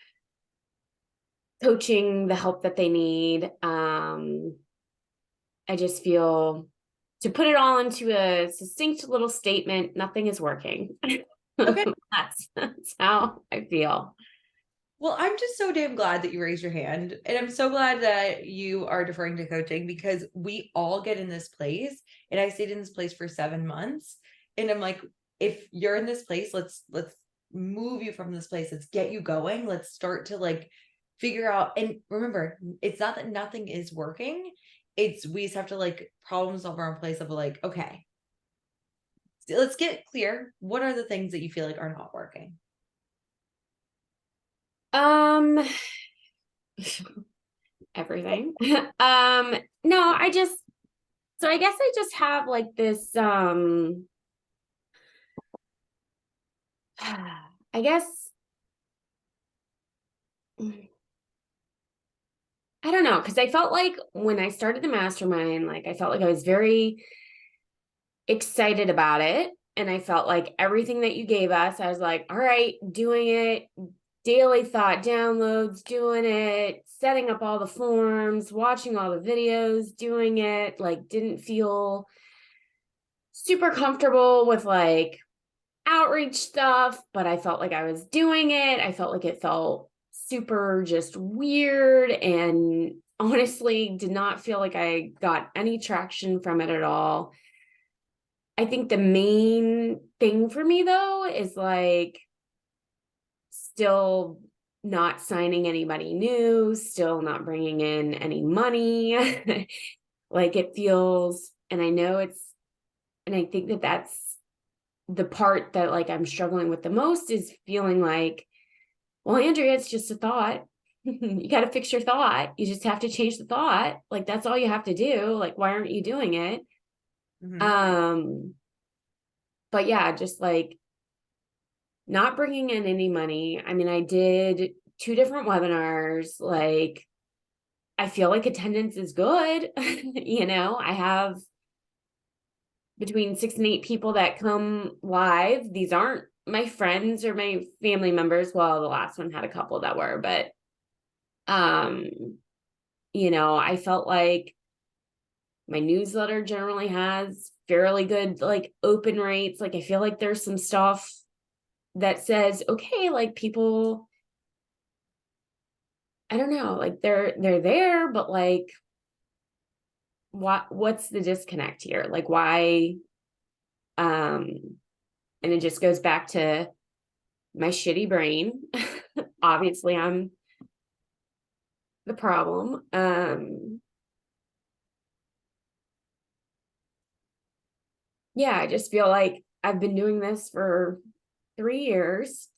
coaching, the help that they need. I just feel, to put it all into a succinct little statement, nothing is working. Okay. That's how I feel. Well, I'm just so damn glad that you raised your hand. And I'm so glad that you are deferring to coaching, because we all get in this place. And I stayed in this place for 7 months. And I'm like, if you're in this place, let's move you from this place. Let's get you going. Let's start to like figure out. And remember, it's not that nothing is working. It's we just have to like problem solve our own place of like, okay, let's get clear. What are the things that you feel like are not working? Everything. No, I guess I just have like this, I guess, I don't know, because I felt like when I started the mastermind, like I felt like I was very excited about it. And I felt like everything that you gave us, I was like, all right, doing it, daily thought downloads, doing it, setting up all the forms, watching all the videos, doing it, like didn't feel super comfortable with like outreach stuff, but I felt like I was doing it. I felt like it felt super just weird, and honestly did not feel like I got any traction from it at all. I think the main thing for me though is like still not signing anybody new, still not bringing in any money. Like it feels, and I know and I think that that's the part that like I'm struggling with the most, is feeling like, well, Andrea, it's just a thought. You got to fix your thought. You just have to change the thought. Like that's all you have to do. Like, why aren't you doing it? But yeah, just like not bringing in any money. I mean, I did 2 different webinars. Like, I feel like attendance is good. I have between 6 and 8 people that come live. These aren't my friends or my family members. Well, the last one had a couple that were, but I felt like my newsletter generally has fairly good like open rates. Like I feel like there's some stuff that says, okay, like people, I don't know, like they're there, but like what's the disconnect here? Like why and it just goes back to my shitty brain. Obviously, I'm the problem. Yeah, I just feel like I've been doing this for 3 years.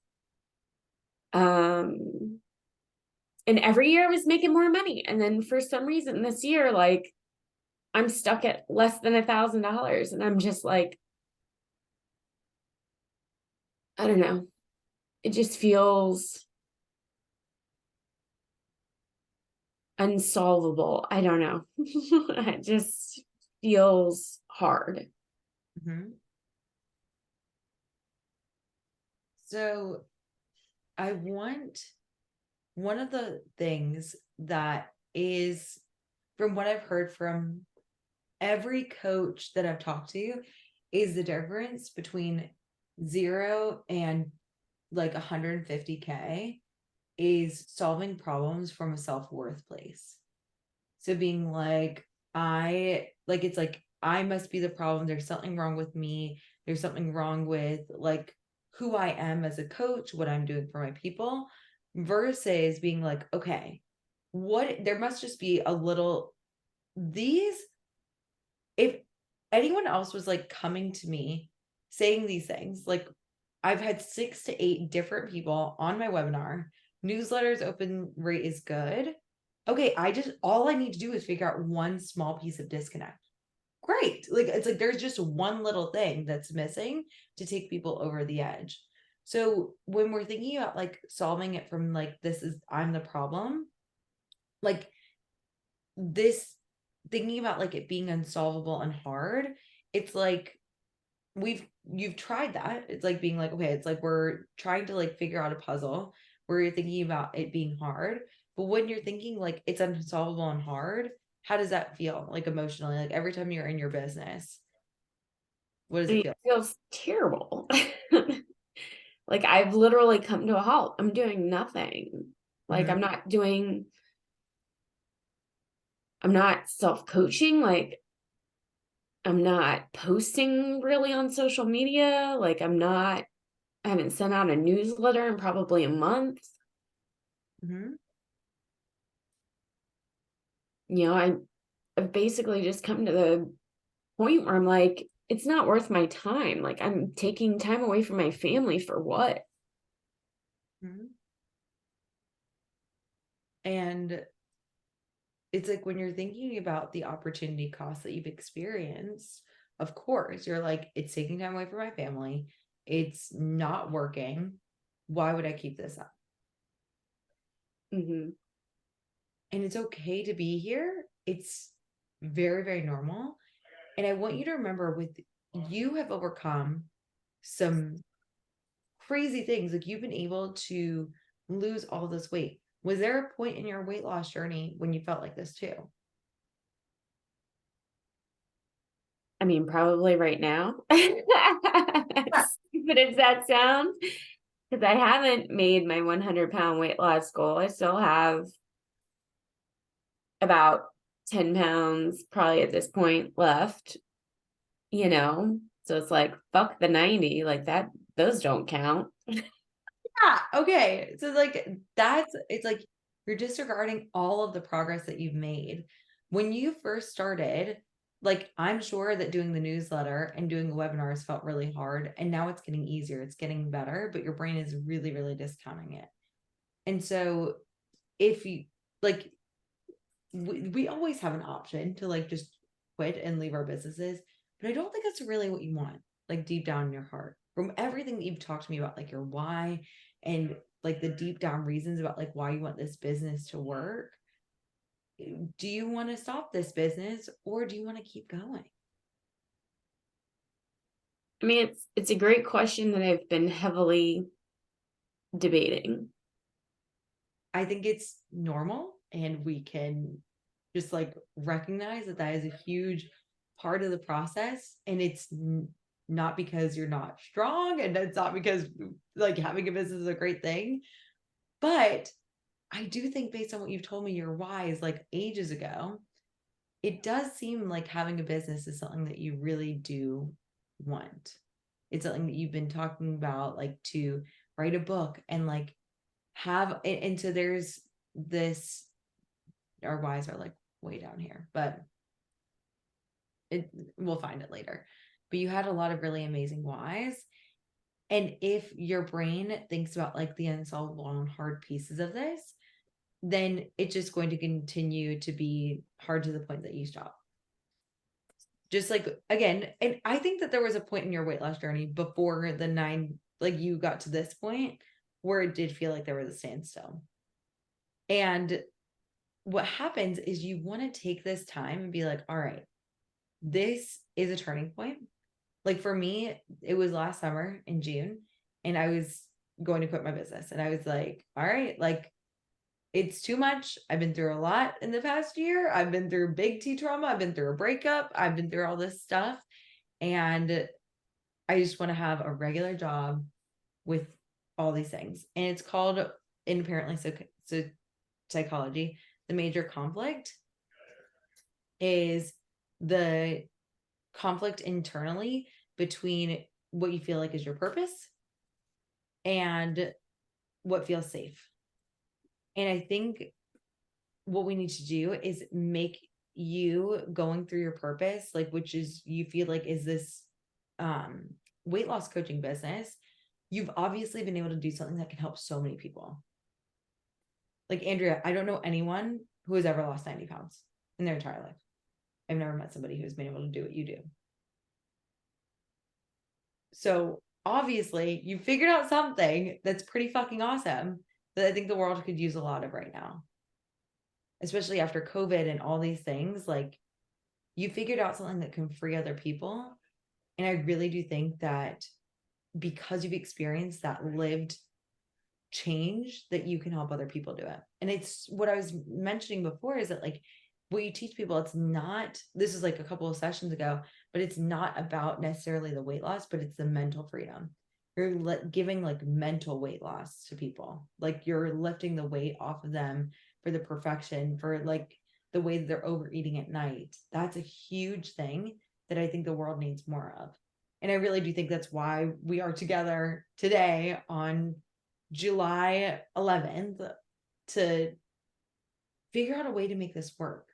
And every year I was making more money. And then for some reason this year, like I'm stuck at less than $1,000. And I'm just like, I don't know. It just feels unsolvable. I don't know. It just feels hard. Mhm. So I want one of the things that is, from what I've heard from every coach that I've talked to, is the difference between 0 and like 150K is solving problems from a self-worth place. So being like, it's like, I must be the problem. There's something wrong with me. There's something wrong with like who I am as a coach, what I'm doing for my people, versus being like, okay, there must just be a little, these, if anyone else was like coming to me saying these things, like I've had 6 to 8 different people on my webinar, newsletters open rate is good. Okay, all I need to do is figure out one small piece of disconnect. Great. Like it's like there's just one little thing that's missing to take people over the edge. So when we're thinking about like solving it from like I'm the problem, like this, thinking about like it being unsolvable and hard, it's like you've tried that. It's like being like, okay, it's like we're trying to like figure out a puzzle where you're thinking about it being hard. But when you're thinking like it's unsolvable and hard, how does that feel like emotionally? Like every time you're in your business, what does I it mean, feel? it feels terrible. Like I've literally come to a halt. I'm doing nothing. Like Mhm. I'm not self-coaching. Like I'm not posting really on social media. Like I haven't sent out a newsletter in probably a month. Mhm. You know, I've basically just come to the point where I'm like, it's not worth my time. Like I'm taking time away from my family for what? Mhm. And it's like when you're thinking about the opportunity cost that you've experienced, of course, you're like, it's taking time away from my family. It's not working. Why would I keep this up? Mm-hmm. And it's okay to be here. It's very, very normal. And I want you to remember, with you have overcome some crazy things. Like you've been able to lose all this weight. Was there a point in your weight loss journey when you felt like this too? I mean, probably right now. As stupid as that sounds, because I haven't made my 100-pound weight loss goal. I still have about 10 pounds probably at this point left, you know? So it's like, fuck the 90, like that, those don't count. Yeah. Okay. So like it's like you're disregarding all of the progress that you've made. When you first started, like I'm sure that doing the newsletter and doing webinars felt really hard, and now it's getting easier, it's getting better, but your brain is really, really discounting it. And so if you like, we always have an option to like just quit and leave our businesses, but I don't think that's really what you want, like deep down in your heart. From everything that you've talked to me about, like your why and like the deep down reasons about like why you want this business to work, do you want to stop this business or do you want to keep going? I mean, it's a great question that I've been heavily debating. I think it's normal, and we can just like recognize that that is a huge part of the process, and not because you're not strong, and it's not because like having a business is a great thing. But I do think based on what you've told me, your whys like ages ago, it does seem like having a business is something that you really do want. It's something that you've been talking about, like to write a book and like have it. And so there's this, our whys are like way down here, but we'll find it later. But you had a lot of really amazing whys. And if your brain thinks about like the unsolvable and hard pieces of this, then it's just going to continue to be hard to the point that you stop. Just like, again, and I think that there was a point in your weight loss journey before the 9, like you got to this point where it did feel like there was a standstill. And what happens is you want to take this time and be like, all right, this is a turning point. Like for me, it was last summer in June, and I was going to quit my business. And I was like, all right, like it's too much. I've been through a lot in the past year. I've been through big T trauma. I've been through a breakup. I've been through all this stuff. And I just want to have a regular job with all these things. And it's called, in apparently so psychology, the major conflict is the conflict internally between what you feel like is your purpose and what feels safe. And I think what we need to do is make you going through your purpose, like, which is you feel like is this weight loss coaching business. You've obviously been able to do something that can help so many people. Like Andrea, I don't know anyone who has ever lost 90 pounds in their entire life. I've never met somebody who's been able to do what you do. So obviously you figured out something that's pretty fucking awesome that I think the world could use a lot of right now, especially after COVID and all these things. Like you figured out something that can free other people. And I really do think that because you've experienced that lived change, that you can help other people do it. And it's what I was mentioning before is that like what you teach people, it's not, this is like a couple of sessions ago, but it's not about necessarily the weight loss, but it's the mental freedom. You're giving like mental weight loss to people. Like you're lifting the weight off of them for the perfection, for like the way that they're overeating at night. That's a huge thing that I think the world needs more of. And I really do think that's why we are together today on July 11th to figure out a way to make this work.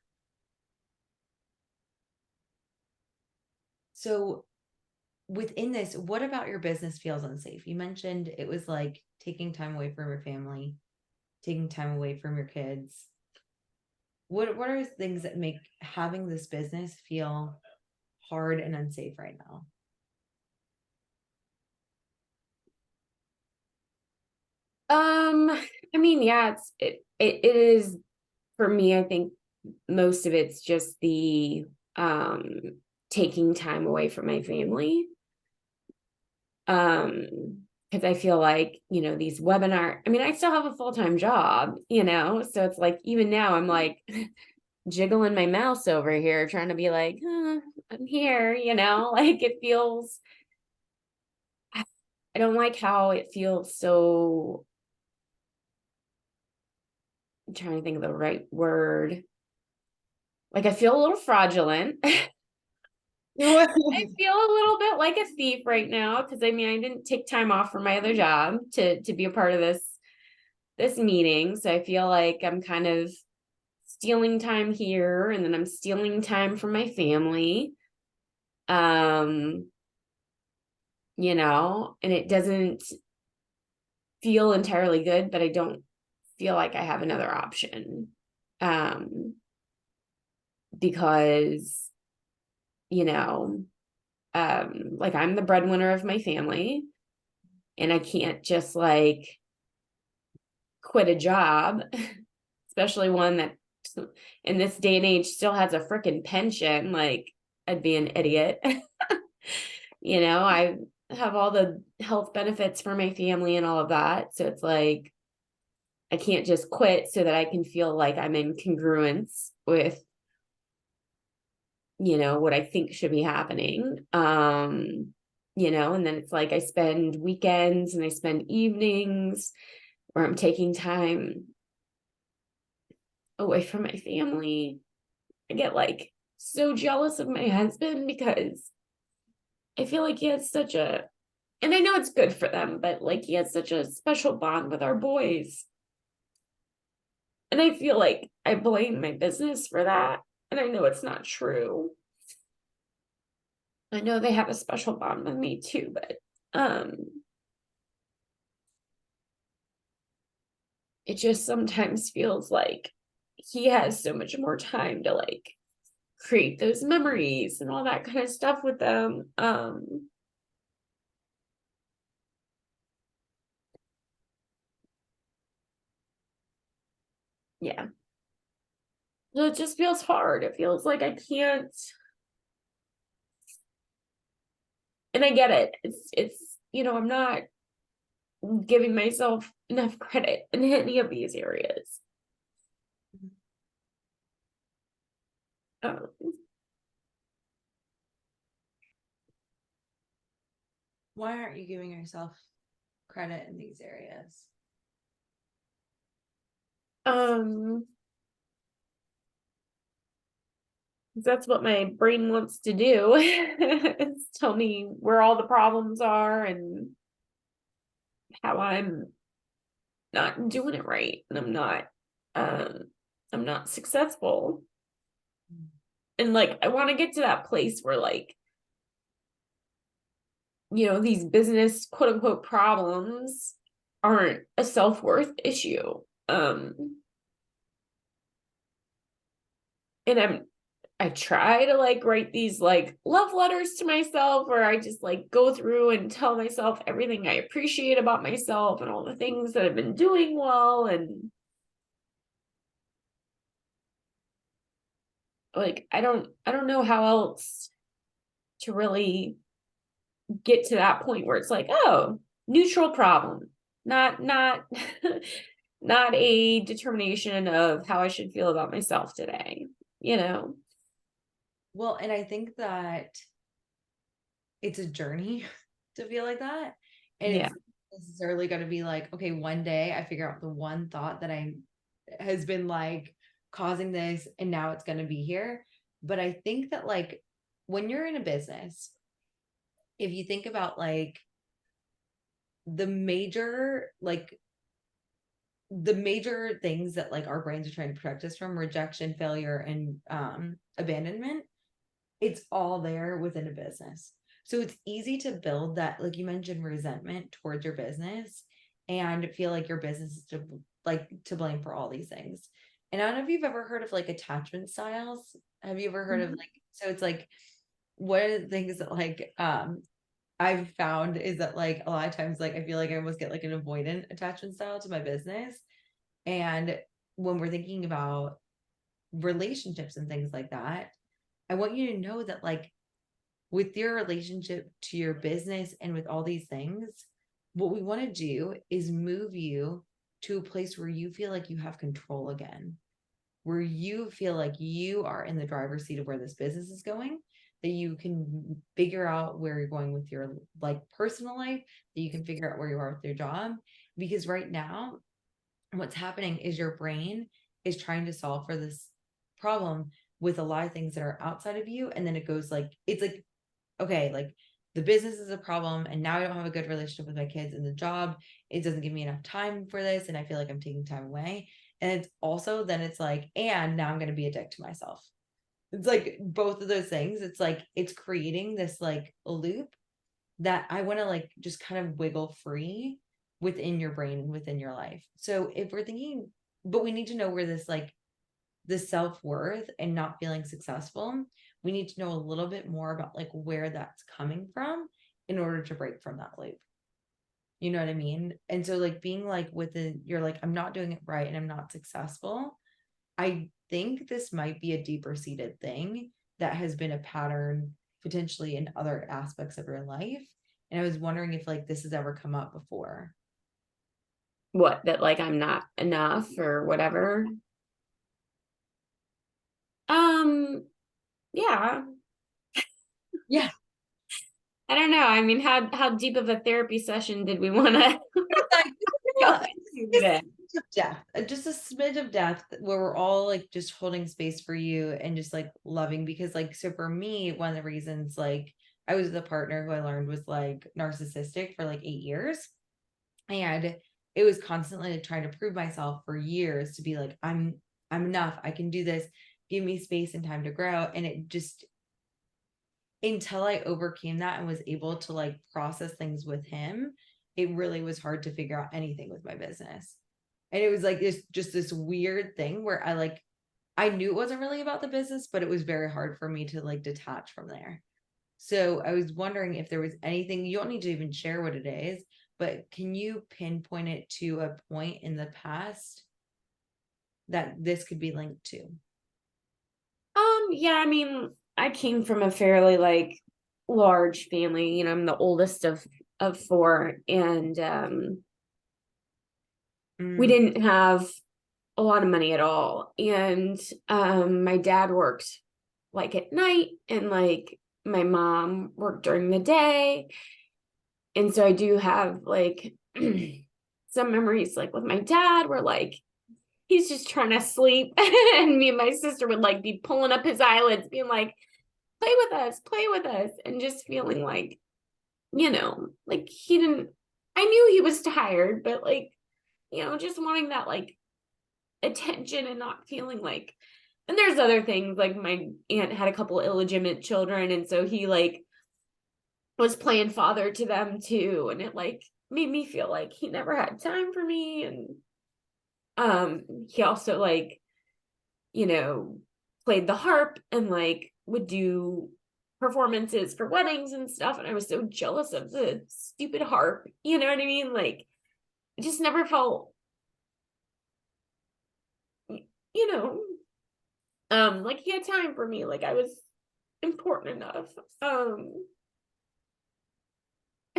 So within this, what about your business feels unsafe? You mentioned it was like taking time away from your family, taking time away from your kids. What are things that make having this business feel hard and unsafe right now? I mean, yeah, it is for me. I think most of it's just the taking time away from my family. Because I feel like, you know, these webinar, I mean, I still have a full-time job, you know, so it's like even now I'm like jiggling my mouse over here trying to be like, I'm here, you know, like it feels, I don't like how it feels so, I'm trying to think of the right word. Like I feel a little fraudulent. I feel a little bit like a thief right now because I mean I didn't take time off from my other job to be a part of this meeting. So I feel like I'm kind of stealing time here and then I'm stealing time from my family. You know, and it doesn't feel entirely good, but I don't feel like I have another option. Because, you know, like I'm the breadwinner of my family and I can't just like quit a job, especially one that in this day and age still has a freaking pension. Like I'd be an idiot. You know, I have all the health benefits for my family and all of that. So it's like, I can't just quit so that I can feel like I'm in congruence with, you know, what I think should be happening. and then it's like I spend weekends and I spend evenings where I'm taking time away from my family. I get like so jealous of my husband because I feel like he has such a, and I know it's good for them, but like he has such a special bond with our boys. And I feel like I blame my business for that. And I know it's not true. I know they have a special bond with me too, but it just sometimes feels like he has so much more time to like create those memories and all that kind of stuff with them. Yeah. So it just feels hard. It feels like I can't, and I get it. It's I'm not giving myself enough credit in any of these areas. Um, Why aren't you giving yourself credit in these areas? um, that's what my brain wants to do is tell me where all the problems are and how I'm not doing it right and I'm not successful. And like I want to get to that place where like these business quote unquote problems aren't a self-worth issue. And I try to like write these like love letters to myself where I just like go through and tell myself everything I appreciate about myself and all the things that I've been doing well. And like I don't know how else to really get to that point where it's like, oh, neutral problem, not not a determination of how I should feel about myself today. Well, and I think that it's a journey to feel like that. And Yeah. it's necessarily going to be like, okay, one day I figure out the one thought that I has been like causing this and now it's going to be here. But I think that like when you're in a business, if you think about like the major things that like our brains are trying to protect us from, rejection, failure, and abandonment, it's all there within a business. So it's easy to build that, like you mentioned, resentment towards your business and feel like your business is to blame for all these things. And I don't know if you've ever heard of like attachment styles. Have you ever heard of like, so it's like one of the things that like I've found is that like a lot of times like I feel like I almost get like an avoidant attachment style to my business. And when we're thinking about relationships and things like that, I want you to know that like with your relationship to your business and with all these things, what we want to do is move you to a place where you feel like you have control again, where you feel like you are in the driver's seat of where this business is going, that you can figure out where you're going with your like personal life, that you can figure out where you are with your job. Because right now, what's happening is your brain is trying to solve for this problem with a lot of things that are outside of you. And then it goes like, it's like, okay, like the business is a problem. And now I don't have a good relationship with my kids, and the job, it doesn't give me enough time for this. And I feel like I'm taking time away. And it's also, then it's like, and now I'm going to be a dick to myself. It's like both of those things. It's like, it's creating this like loop that I want to like just kind of wiggle free within your brain and within your life. So if we're thinking, but we need to know where this like the self-worth and not feeling successful, we need to know a little bit more about like where that's coming from in order to break from that loop. You know what I mean? And so like being like within, you're like, I'm not doing it right and I'm not successful. I think this might be a deeper seated thing that has been a pattern potentially in other aspects of your life. And I was wondering if like this has ever come up before. What, that like I'm not enough or whatever. Yeah. Yeah. I don't know. I mean, how deep of a therapy session did we want to Like, go well, into today? depth, just a smidge of depth where we're all like just holding space for you and just like loving, because like, so for me, one of the reasons, like, I was with a partner who I learned was like narcissistic for like 8 years. And it was constantly like trying to prove myself for years to be like, I'm enough, I can do this, give me space and time to grow. And it just, until I overcame that and was able to like process things with him, it really was hard to figure out anything with my business. And it was like this, just this weird thing where I knew it wasn't really about the business, but it was very hard for me to like detach from there. So I was wondering if there was anything, you don't need to even share what it is, but can you pinpoint it to a point in the past that this could be linked to? Yeah, I mean, I came from a fairly like large family. You know, I'm the oldest of four, and we Mm, didn't have a lot of money at all. And my dad worked like at night, and like my mom worked during the day. And so I do have like some memories like with my dad where like he's just trying to sleep and me and my sister would like be pulling up his eyelids being like, play with us, and just feeling like, you know, like he didn't, I knew he was tired, but like, you know, just wanting that like attention and not feeling like, and there's other things like my aunt had a couple illegitimate children, and so he like was playing father to them too, and it like made me feel like he never had time for me. And he also like, you know, played the harp and like would do performances for weddings and stuff, and I was so jealous of the stupid harp, you know what I mean? Like I just never felt, you know, like he had time for me, like I was important enough.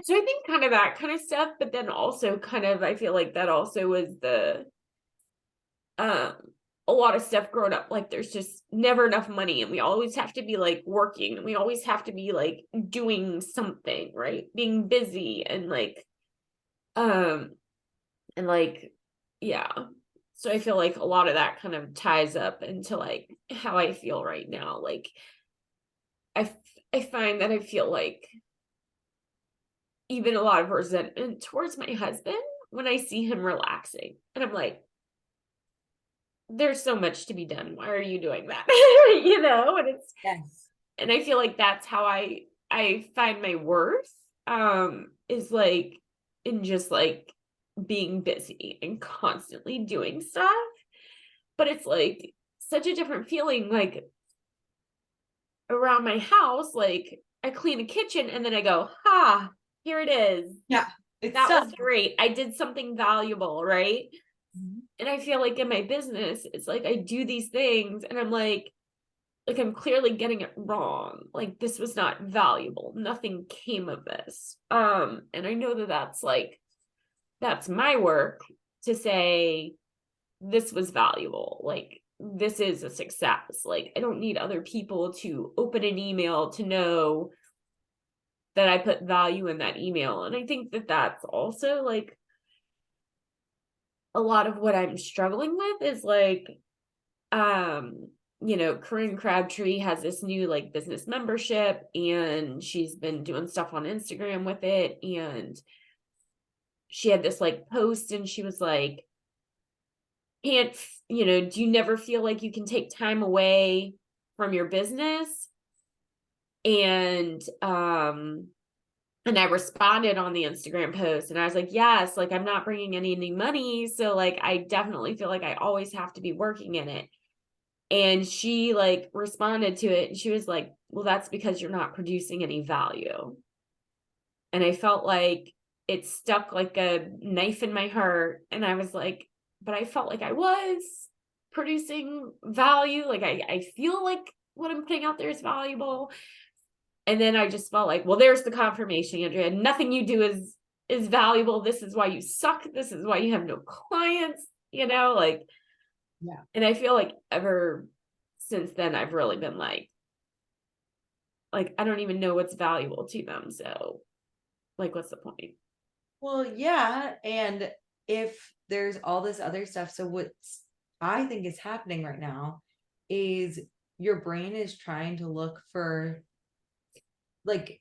So I think kind of that kind of stuff, but then also kind of I feel like that also was the um a lot of stuff growing up, like there's just never enough money and we always have to be like working and we always have to be like doing something, right? Being busy um and like yeah. So I feel like a lot of that kind of ties up into like how I feel right now. Like I I find that I feel like even a lot of resentment towards my husband when I see him relaxing. And I'm like, there's so much to be done. Why are you doing that? You know, and it's, yes. and I feel like that's how I find my worth is like in just like being busy and constantly doing stuff. But it's like such a different feeling like around my house, like I clean a kitchen and then I go, ha, here it is. Yeah. It's That done. was great. I did something valuable, right? Mhm. And I feel like in my business, it's like I do these things and I'm like I'm clearly getting it wrong. Like this was not valuable. Nothing came of this. And I know that that's like that's my work to say this was valuable. Like this is a success. Like I don't need other people to open an email to know that I put value in that email. And I think that that's also like a lot of what I'm struggling with is like, you know, Corinne Crabtree has this new like business membership and she's been doing stuff on Instagram with it. And she had this like post and she was like, can't, you know, do you never feel like you can take time away from your business? And I responded on the Instagram post and I was like, yes, like I'm not bringing any money. So like, I definitely feel like I always have to be working in it. And she like responded to it and she was like, well, that's because you're not producing any value. And I felt like it stuck like a knife in my heart. And I was like, but I felt like I was producing value. Like I feel like what I'm putting out there is valuable. And then I just felt like, well, there's the confirmation, Andrea. Nothing you do is valuable. This is why you suck. This is why you have no clients, you know, like, Yeah. and I feel like ever since then, I've really been like, like, I don't even know what's valuable to them. So, like, what's the point? Well, yeah. And if there's all this other stuff, so what's I think is happening right now is your brain is trying to look for like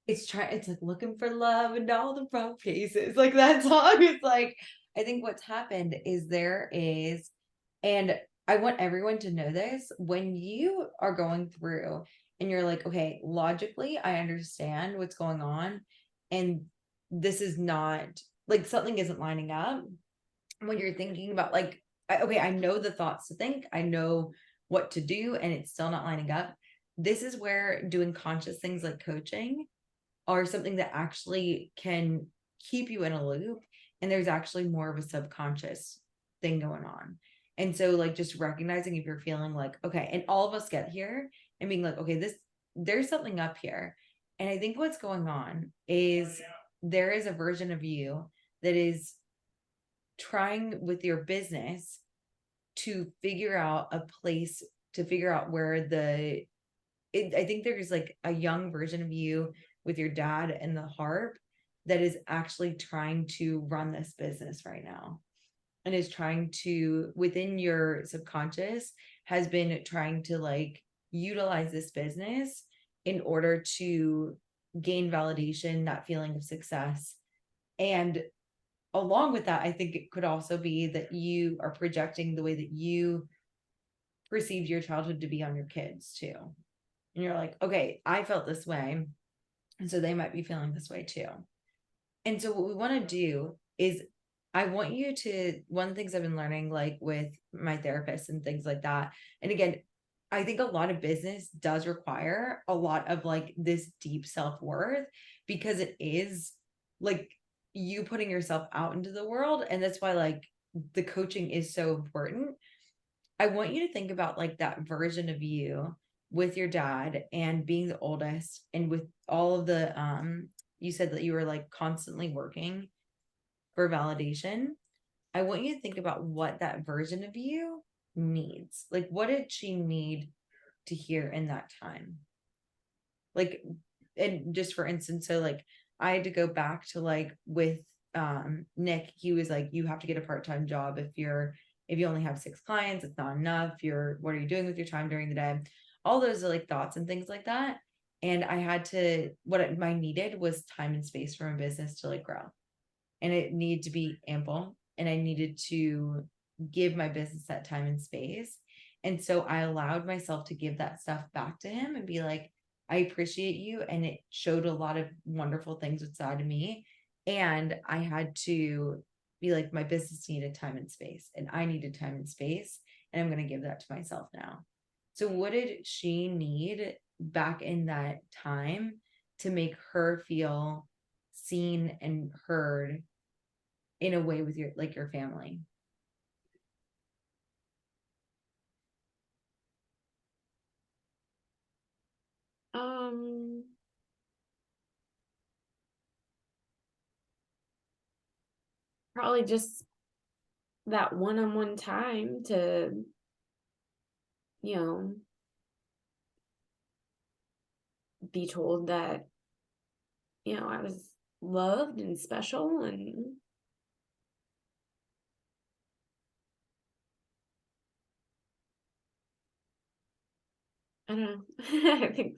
it's like looking for love in all the wrong places. Like that song is like, I think what's happened is and I want everyone to know this when you are going through and you're like, okay, logically, I understand what's going on. And this is not like something isn't lining up. When you're thinking about like, okay, I know the thoughts to think, I know what to do, and it's still not lining up. This is where doing conscious things like coaching are something that actually can keep you in a loop, and there's actually more of a subconscious thing going on. And so like just recognizing if you're feeling like, okay, and all of us get here and being like, okay, there's something up here. And I think what's going on is there is a version of you that is trying with your business to figure out a place, to figure out where I think there's like a young version of you with your dad and the harp that is actually trying to run this business right now, and is trying to, within your subconscious, has been trying to like utilize this business in order to gain validation, that feeling of success. And along with that, I think it could also be that you are projecting the way that you perceived your childhood to be on your kids too. And you're like, okay, I felt this way, and so they might be feeling this way too. And so what we want to do is I want you to, one of the things I've been learning, like with my therapist and things like that. And again, I think a lot of business does require a lot of like this deep self-worth, because it is like you putting yourself out into the world. And that's why like the coaching is so important. I want you to think about like that version of you with your dad and being the oldest, and with all of the you said that you were like constantly working for validation. I want you to think about what that version of you needs. Like, what did she need to hear in that time? Like, and just for instance, so like I had to go back to like with Nick, he was like, you have to get a part-time job. If you only have 6 clients, it's not enough. What are you doing with your time during the day? All those are like thoughts and things like that. And I had to, I needed was time and space for my business to like grow, and it needed to be ample, and I needed to give my business that time and space. And so I allowed myself to give that stuff back to him and be like, I appreciate you. And it showed a lot of wonderful things inside of me. And I had to be like, my business needed time and space, and I needed time and space. And I'm going to give that to myself now. So, what did she need back in that time to make her feel seen and heard in a way with your family? Um, Probably just that one-on-one time to, you know, be told that, I was loved and special, and I don't know. I think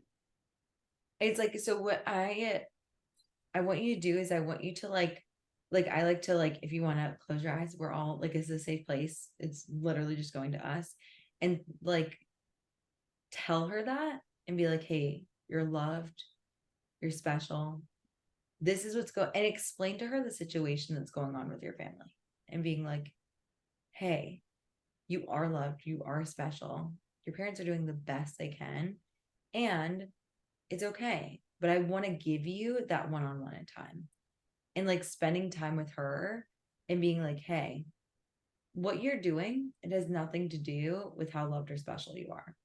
It's like, so what I want you to do is I want you to like I like to like, if you want to close your eyes, we're all like, it's a safe place. It's literally just going to us, and like tell her that and be like, hey, you're loved, you're special. This is what's going, and explain to her the situation that's going on with your family, and being like, hey, you are loved, you are special. Your parents are doing the best they can, and it's okay. But I want to give you that one-on-one time, and like spending time with her and being like, hey, what you're doing, it has nothing to do with how loved or special you are.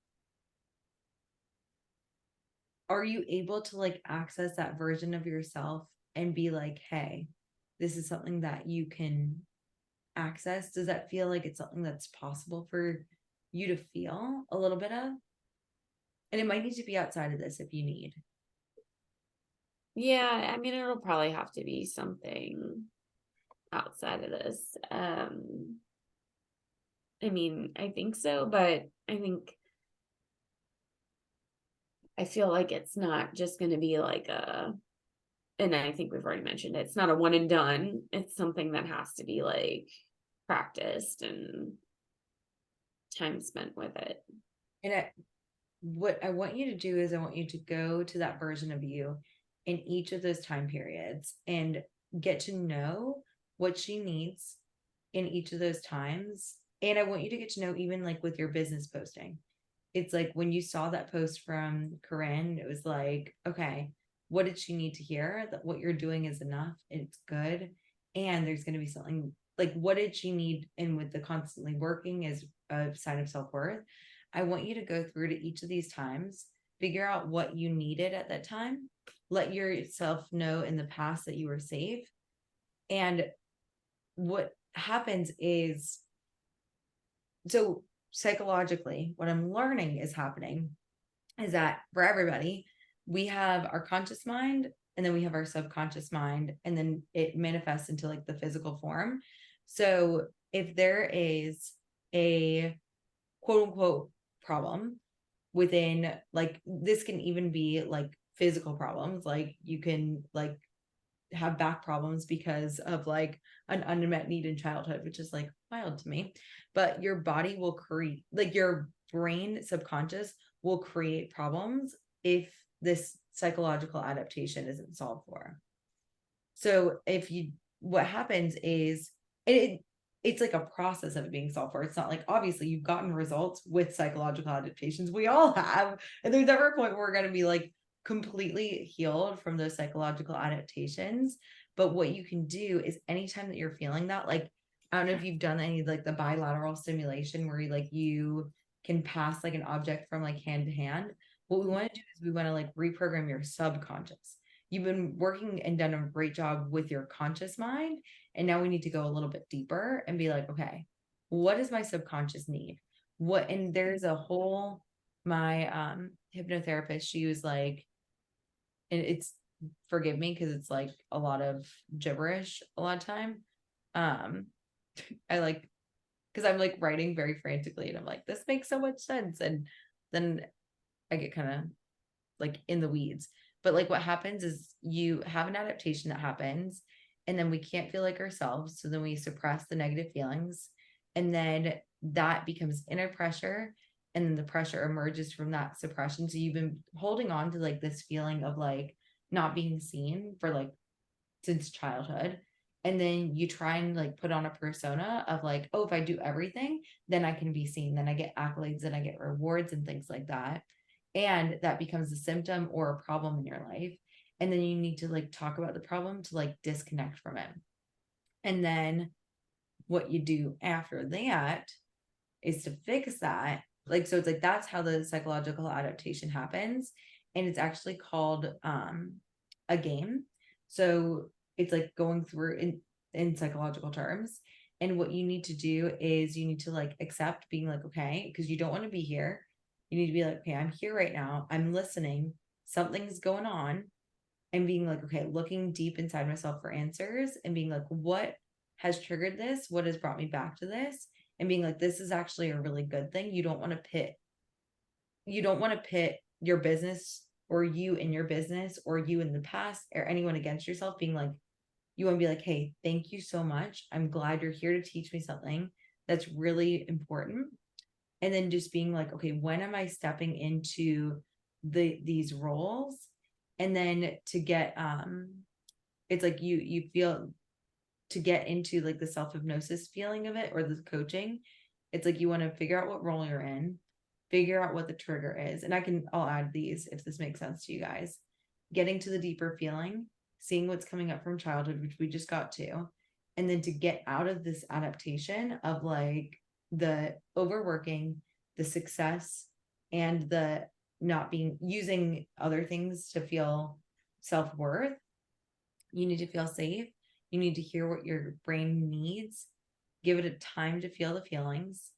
Are you able to like access that version of yourself and be like, hey, this is something that you can access? Does that feel like it's something that's possible for you to feel a little bit of? And it might need to be outside of this if you need. Yeah, I mean, it'll probably have to be something outside of this. I mean, I think so, but I feel like it's not just going to be like and I think we've already mentioned it's not a one and done. It's something that has to be like practiced and time spent with it. And what I want you to do is I want you to go to that version of you in each of those time periods and get to know what she needs in each of those times. And I want you to get to know, even like with your business posting. It's like when you saw that post from Corinne, it was like, okay, what did she need to hear? That what you're doing is enough. It's good. And there's going to be something like, what did she need? And with the constantly working as a sign of self-worth, I want you to go through to each of these times, figure out what you needed at that time, let yourself know in the past that you were safe. And what happens is, so psychologically, what I'm learning is happening is that for everybody, we have our conscious mind and then we have our subconscious mind, and then it manifests into like the physical form. So if there is a quote unquote problem within, like, this can even be like physical problems, like you can like have back problems because of like an unmet need in childhood, which is like wild to me. But your body will create, like your brain subconscious will create problems if this psychological adaptation isn't solved for. So if you, what happens is it's like a process of it being solved for. It's not like, obviously you've gotten results with psychological adaptations. We all have. And there's never a point where we're going to be like completely healed from those psychological adaptations. But what you can do is anytime that you're feeling that, like, I don't know if you've done any like the bilateral stimulation where you can pass like an object from like hand to hand. What we want to do is we want to like reprogram your subconscious. You've been working and done a great job with your conscious mind. And now we need to go a little bit deeper and be like, okay, what does my subconscious need? What, and there's a whole, my hypnotherapist, she was like, and it's, forgive me because it's like a lot of gibberish a lot of time. I like, because I'm like writing very frantically and I'm like, this makes so much sense. And then I get kind of like in the weeds. But like what happens is you have an adaptation that happens, and then we can't feel like ourselves. So then we suppress the negative feelings, and then that becomes inner pressure. And then the pressure emerges from that suppression. So you've been holding on to like this feeling of like not being seen for like since childhood. And then you try and like put on a persona of like, oh, if I do everything, then I can be seen. Then I get accolades and I get rewards and things like that. And that becomes a symptom or a problem in your life. And then you need to like talk about the problem to like disconnect from it. And then what you do after that is to fix that. Like, so it's like that's how the psychological adaptation happens. And it's actually called a game. So it's like going through in psychological terms. And what you need to do is you need to like accept being like, okay, because you don't want to be here. You need to be like, okay, I'm here right now. I'm listening. Something's going on. And being like, okay, looking deep inside myself for answers and being like, what has triggered this? What has brought me back to this? And being like, this is actually a really good thing. You don't want to pit your business or you in your business or you in the past or anyone against yourself. Being like, you want to be like, hey, thank you so much. I'm glad you're here to teach me something that's really important. And then just being like, okay, when am I stepping into these roles? And then to get it's like you feel, to get into like the self-hypnosis feeling of it or the coaching, it's like you want to figure out what role you're in, figure out what the trigger is. And I'll add these if this makes sense to you guys. Getting to the deeper feeling, seeing what's coming up from childhood, which we just got to, and then to get out of this adaptation of like the overworking, the success, and the not being, using other things to feel self-worth. You need to feel safe. You need to hear what your brain needs, give it a time to feel the feelings,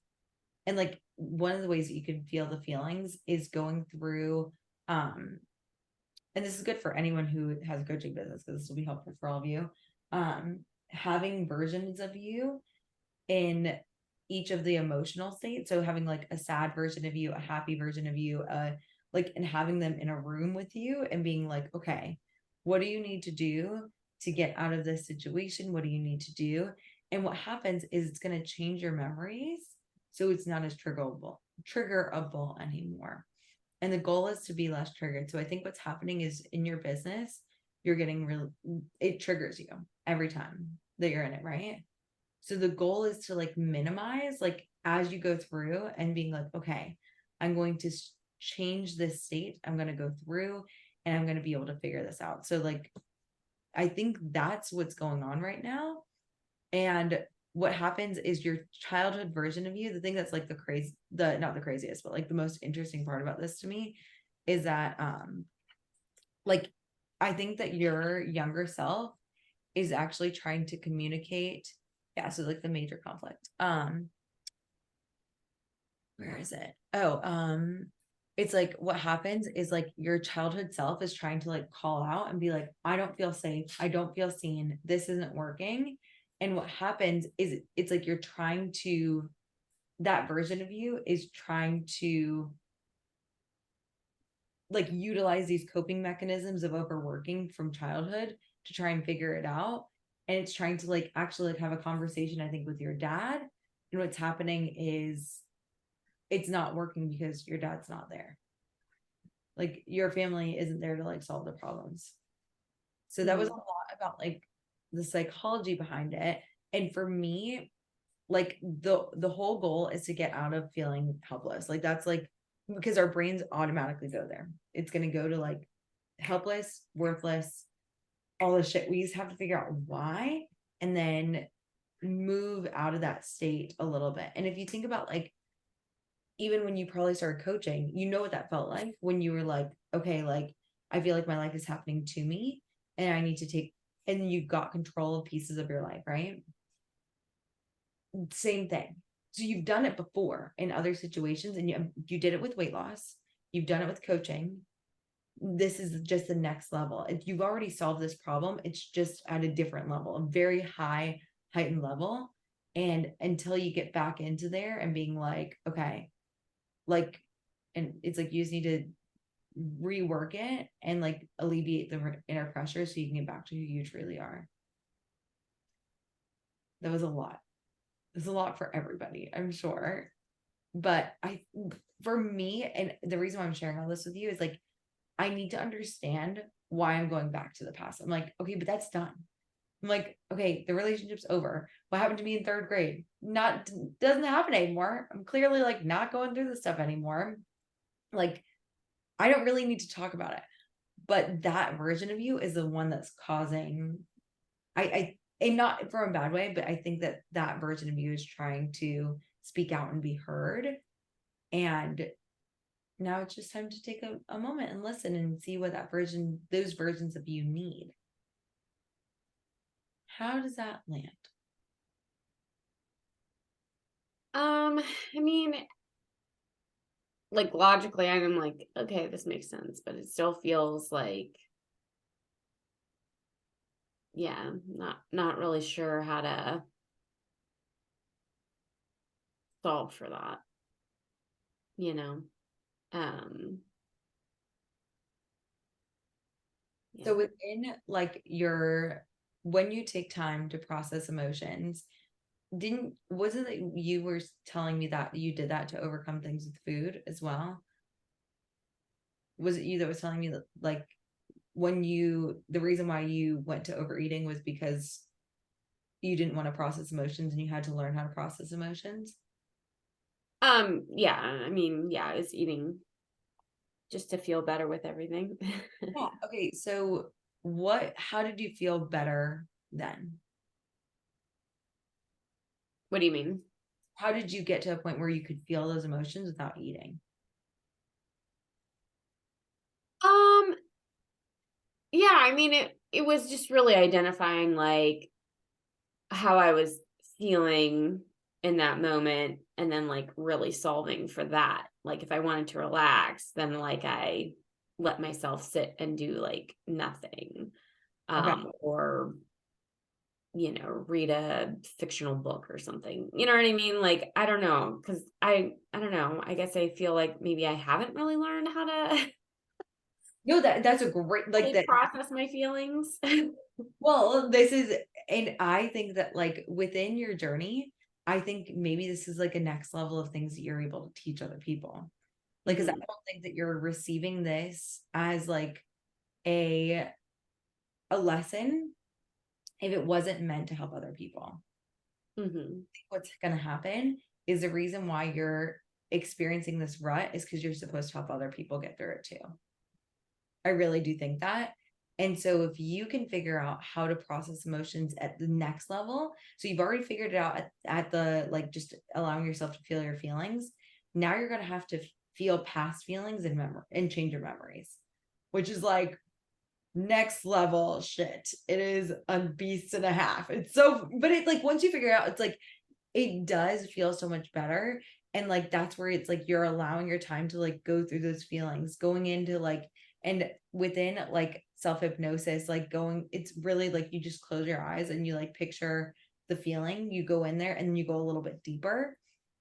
And like one of the ways that you can feel the feelings is going through, and this is good for anyone who has a coaching business, because this will be helpful for all of you. Having versions of you in each of the emotional states. So having like a sad version of you, a happy version of you, like, and having them in a room with you and being like, okay, what do you need to do to get out of this situation? What do you need to do? And what happens is it's going to change your memories, so it's not as triggerable anymore. And the goal is to be less triggered. So I think what's happening is in your business, you're getting really, it triggers you every time that you're in it, right? So the goal is to like minimize, like as you go through and being like, okay, I'm going to change this state. I'm going to go through and I'm going to be able to figure this out. So like, I think that's what's going on right now. And what happens is your childhood version of you, the thing that's like not the craziest, but like the most interesting part about this to me is that, like, I think that your younger self is actually trying to communicate. Yeah, so like the major conflict. Where is it? It's like what happens is like your childhood self is trying to like call out and be like, I don't feel safe. I don't feel seen. This isn't working. And what happens is it's like that version of you is trying to like utilize these coping mechanisms of overworking from childhood to try and figure it out. And it's trying to like actually like have a conversation, I think, with your dad. And what's happening is it's not working because your dad's not there. Like your family isn't there to like solve the problems. So that was a lot about like the psychology behind it. And for me, like the whole goal is to get out of feeling helpless. Like that's like, because our brains automatically go there. It's going to go to like helpless, worthless, all this shit. We just have to figure out why and then move out of that state a little bit. And if you think about like, even when you probably started coaching, you know what that felt like when you were like, okay, like I feel like my life is happening to me and I need to take, and you got control of pieces of your life, right? Same thing. So you've done it before in other situations, and you did it with weight loss. You've done it with coaching. This is just the next level. If you've already solved this problem, it's just at a different level, a very high heightened level. And until you get back into there and being like, okay, like, and it's like you just need to rework it and like alleviate the inner pressure so you can get back to who you truly are. That was a lot. It's a lot for everybody, I'm sure. But for me, and the reason why I'm sharing all this with you is like, I need to understand why I'm going back to the past. I'm like, okay, but that's done. I'm like, okay, the relationship's over. What happened to me in third grade? Doesn't happen anymore. I'm clearly like not going through this stuff anymore. Like, I don't really need to talk about it. But that version of you is the one that's causing, and not from a bad way, but I think that version of you is trying to speak out and be heard. And now it's just time to take a moment and listen and see what those versions of you need. How does that land? I mean, like logically, I'm like, okay, this makes sense, but it still feels like, yeah, not really sure how to solve for that, you know. Yeah. So within like when you take time to process emotions, wasn't it you were telling me that you did that to overcome things with food as well? Was it you that was telling me that like the reason why you went to overeating was because you didn't want to process emotions and you had to learn how to process emotions? Yeah, I mean, yeah, I was eating just to feel better with everything. Yeah. Okay. So how did you feel better then? What do you mean? How did you get to a point where you could feel those emotions without eating? Yeah, I mean, it was just really identifying like how I was feeling in that moment and then like really solving for that. Like if I wanted to relax, then like I let myself sit and do like nothing. Or read a fictional book or something. You know what I mean? Like I don't know, because I don't know. I guess I feel like maybe I haven't really learned how to No, that's a great, like, that. process my feelings. Well, this is, and I think that like within your journey, I think maybe this is like a next level of things that you're able to teach other people. Like, because I Mhm. don't think that you're receiving this as like a lesson if it wasn't meant to help other people. Mhm. What's going to happen is the reason why you're experiencing this rut is because you're supposed to help other people get through it too. I really do think that. And so if you can figure out how to process emotions at the next level, so you've already figured it out at the, like, just allowing yourself to feel your feelings. Now you're going to have to feel past feelings and memory and change your memories, which is like next level shit. It is a beast and a half. It's so, but it, like, once you figure it out, it's like, it does feel so much better. And like, that's where it's like, you're allowing your time to like go through those feelings, going into like, and within like self-hypnosis, like going, it's really like, you just close your eyes and you like picture the feeling, you go in there and you go a little bit deeper.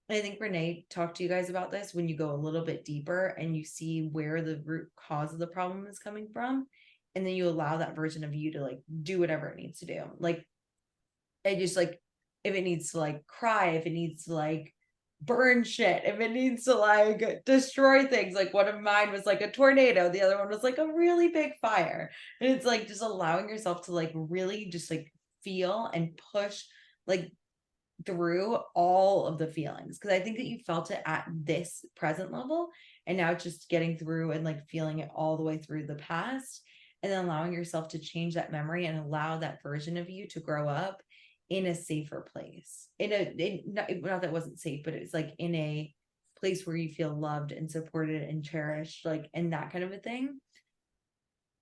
And I think Renee talked to you guys about this, when you go a little bit deeper and you see where the root cause of the problem is coming from. And then you allow that version of you to like do whatever it needs to do. Like, I just like, if it needs to like cry, if it needs to like burn shit, if it needs to like destroy things, like one of mine was like a tornado, the other one was like a really big fire. And it's like just allowing yourself to like really just like feel and push like through all of the feelings, because I think that you felt it at this present level, and now it's just getting through and like feeling it all the way through the past, and then allowing yourself to change that memory and allow that version of you to grow up in a safer place, not that it wasn't safe, but it's like in a place where you feel loved and supported and cherished, like, and that kind of a thing.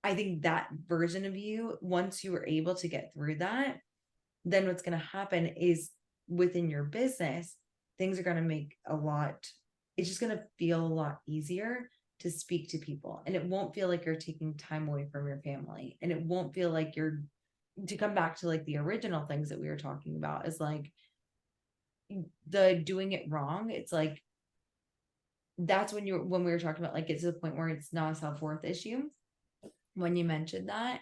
I think that version of you, once you were able to get through that, then what's going to happen is within your business, things are going to make a lot, it's just going to feel a lot easier to speak to people. And it won't feel like you're taking time away from your family. And it won't feel like you're, to come back to like the original things that we were talking about, is like the doing it wrong. It's like, that's when we were talking about like, get to the point where it's not a self-worth issue. When you mentioned that,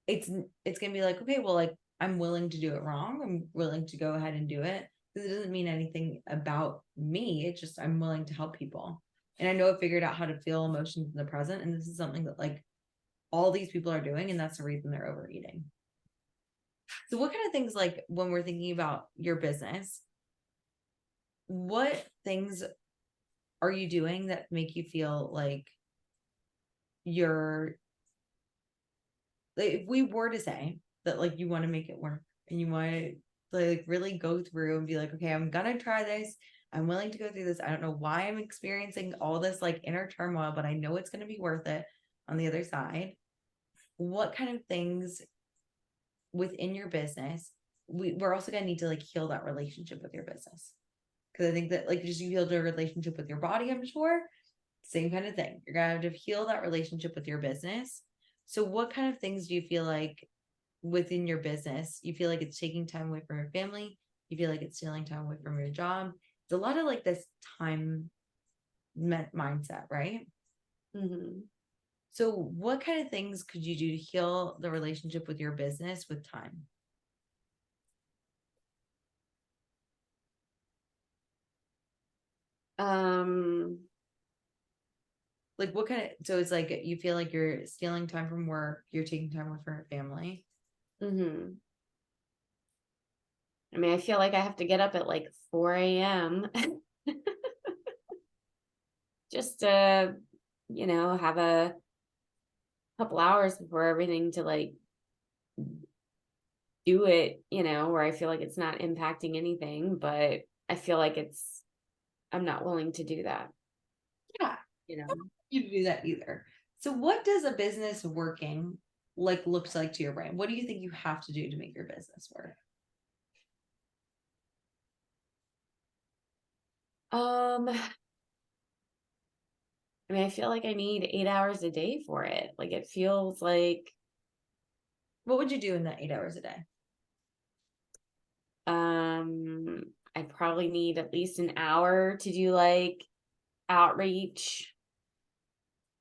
it's gonna be like, okay, well, like, I'm willing to do it wrong. I'm willing to go ahead and do it, because it doesn't mean anything about me. It's just, I'm willing to help people. And I know I figured out how to feel emotions in the present. And this is something that like all these people are doing, and that's the reason they're overeating. So what kind of things, like when we're thinking about your business, what things are you doing that make you feel like you're, like, if we were to say that like you want to make it work and you want to like really go through and be like, okay, I'm gonna try this, I'm willing to go through this, I don't know why I'm experiencing all this like inner turmoil, but I know it's going to be worth it on the other side, what kind of things within your business, we're also going to need to like heal that relationship with your business, because I think that like just you healed your relationship with your body, I'm sure same kind of thing, you're going to have to heal that relationship with your business. So what kind of things do you feel like within your business, you feel like it's taking time away from your family, you feel like it's stealing time away from your job? It's a lot of like this time mindset, right? Mhm. So what kind of things could you do to heal the relationship with your business with time? Um, Like what kind of, so it's like you feel like you're stealing time from work, you're taking time away from your family. mhm. I mean, I feel like I have to get up at like 4 a.m. just to, have a couple hours before everything to like do it, where I feel like it's not impacting anything, but I feel like I'm not willing to do that, Yeah, you know. you do that either. So what does a business working like looks like to your brain? What do you think you have to do to make your business work? I mean, I feel like I need 8 hours a day for it. Like it feels like What would you do in that 8 hours a day? I probably need at least an hour to do like outreach.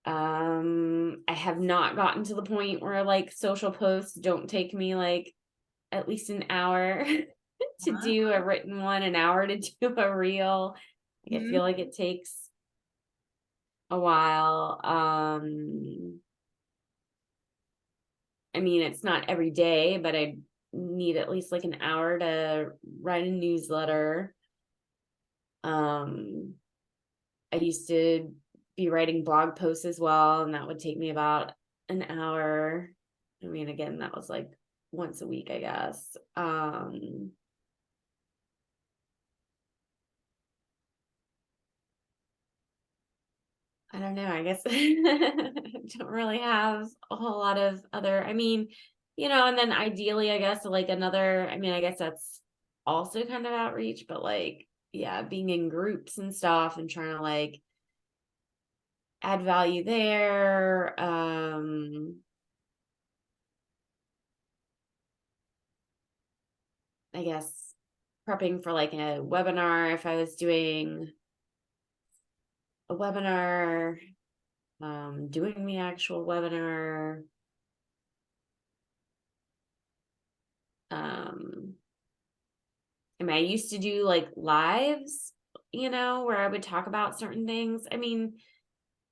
I have not gotten to the point where like social posts don't take me like at least an hour to Huh? do a written one, an hour to do a reel. Like, I Mhm. feel like it takes a while. I mean, it's not every day, but I need at least like an hour to write a newsletter. I used to be writing blog posts as well, and that would take me about an hour. I mean, again, that was like once a week, I guess. I don't know. I guess I don't really have a whole lot of other, I mean, and then ideally, I guess like another, I mean, I guess that's also kind of outreach, but like, yeah, being in groups and stuff and trying to like add value there. I guess prepping for like a webinar if I was doing a webinar, doing the actual webinar. I mean, I used to do like lives, where I would talk about certain things. I mean,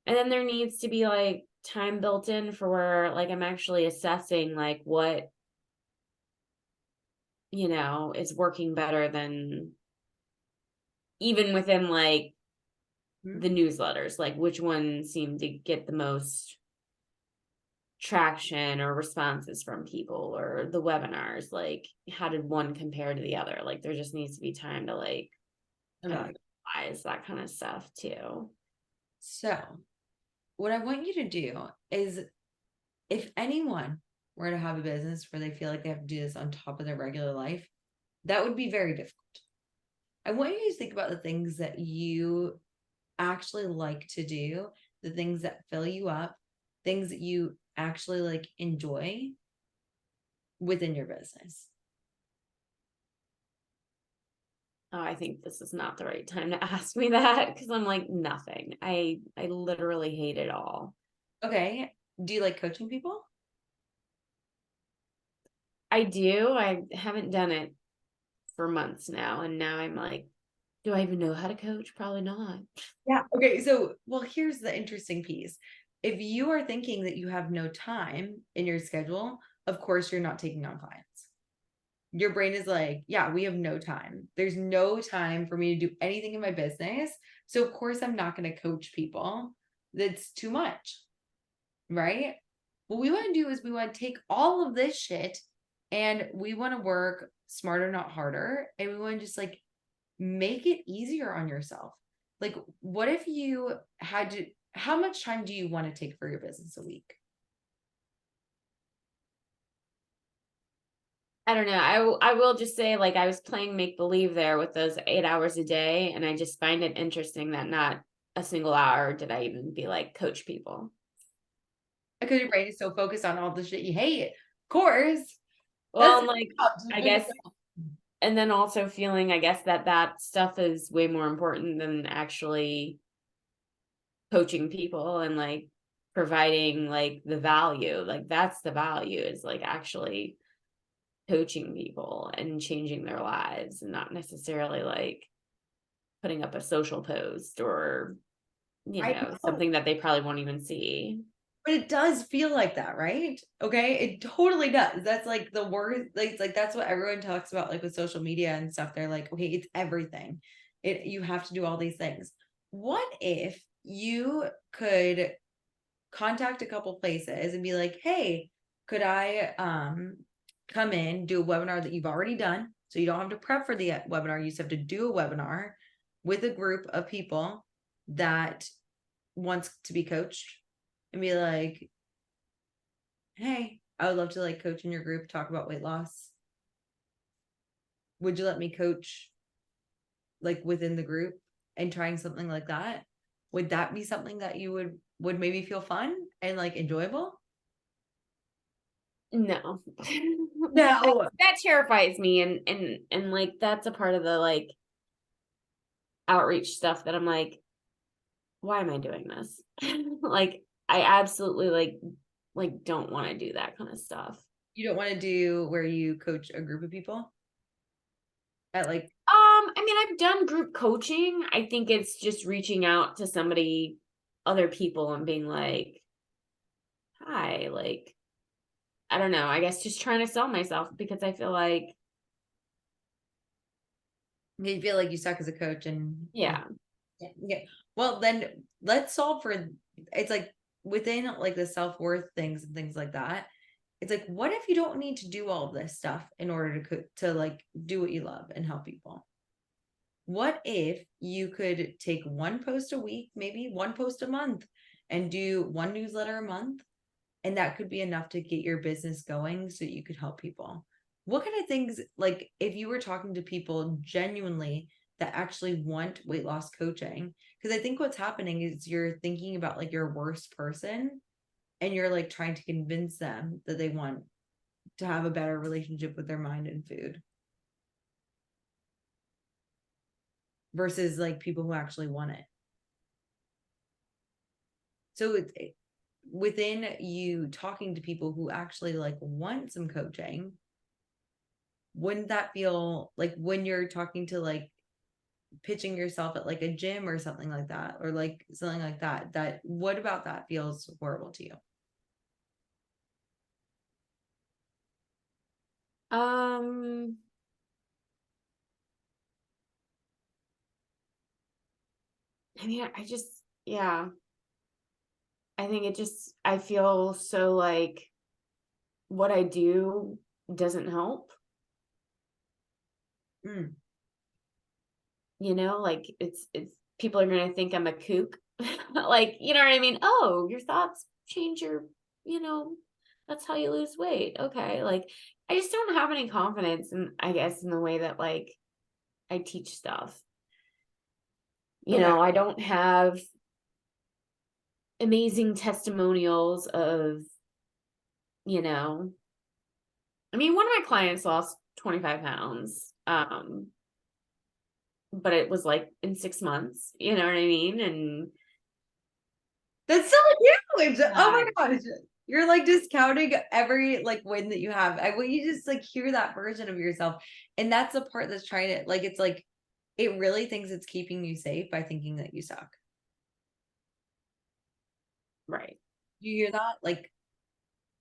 and then there needs to be like time built in for where like I'm actually assessing like what, is working better than even within like Mhm. the newsletters, like which one seemed to get the most traction or responses from people, or the webinars, like how did one compare to the other? Like there just needs to be time to like Evaluate. analyze that kind of stuff too. So, what I want you to do is if anyone were to have a business where they feel like they have to do this on top of their regular life, that would be very difficult. I want you to think about the things that you actually like to do, the things that fill you up, things that you actually like enjoy within your business. Oh, I think this is not the right time to ask me that because I'm like nothing. I literally hate it all. Okay. Do you like coaching people? I do. I haven't done it for months now, and now I'm like, do I even know how to coach? Probably not. Yeah. Okay. So, well, here's the interesting piece. If you are thinking that you have no time in your schedule, of course, you're not taking on clients. Your brain is like, yeah, we have no time. There's no time for me to do anything in my business. So, of course, I'm not going to coach people. That's too much. Right. What we want to do is we want to take all of this shit and we want to work smarter, not harder. And we want to just like make it easier on yourself. Like, what if you had to, how much time do you want to take for your business a week? I don't know. I will just say, like, I was playing make believe there with those 8 hours a day, and I just find it interesting that not a single hour did I even be like coach people. Because your brain is so focused on all the shit you hate. Of course. Well, That's and like, I good guess, stuff. and then also feeling, I guess, that stuff is way more important than actually coaching people and like providing like the value. Like, that's the value, is like actually coaching people and changing their lives, and not necessarily like putting up a social post or I know. something that they probably won't even see. But it does feel like that, right? Okay. It totally does. That's like the word, like, it's like that's what everyone talks about, like with social media and stuff. They're like, okay, it's everything. You have to do all these things. What if you could contact a couple places and be like, hey, could I come in, do a webinar that you've already done? So you don't have to prep for the webinar, you just have to do a webinar with a group of people that wants to be coached, and be like, hey, I would love to like coach in your group, talk about weight loss. Would you let me coach like within the group? and trying something like that, would that be something that you would maybe feel fun and like enjoyable? No. No. That terrifies me, and like that's a part of the like outreach stuff that I'm like, why am I doing this? Like I absolutely like don't want to do that kind of stuff. You don't want to do where you coach a group of people at like, I mean, I've done group coaching. I think it's just reaching out to somebody, other people, and being like, hi, like, I don't know, I guess just trying to sell myself because I feel like, you feel like you suck as a coach and yeah. yeah. Well, then let's solve for, it's like within like the self-worth things and things like that. It's like, what if you don't need to do all of this stuff in order to like do what you love and help people? What if you could take one post a week, maybe one post a month, and do one newsletter a month? And that could be enough to get your business going so you could help people. What kind of things, like if you were talking to people genuinely that actually want weight loss coaching? Because I think what's happening is you're thinking about like your worst person and you're like trying to convince them that they want to have a better relationship with their mind and food versus like people who actually want it. So it's within you talking to people who actually like want some coaching, wouldn't that feel like when you're talking to like pitching yourself at like a gym or something like that, or like something like that, that what about that feels horrible to you? Um, I mean, I just, yeah, I think it just, I feel so like what I do doesn't help, Mm. like it's people are gonna think I'm a kook. Like, you know what I mean? Oh, your thoughts change your, you know, that's how you lose weight. Okay. Like I just don't have any confidence in, I guess, in the way that like I teach stuff. Okay. I don't have amazing testimonials of, you know, I mean, one of my clients lost 25 pounds. But it was like in 6 months, you know what I mean? And That's so huge. Oh my gosh. You're like discounting every like win that you have. I want you just like hear that version of yourself. And that's the part that's trying to like, it's like it really thinks it's keeping you safe by thinking that you suck. right. Do you hear that? Like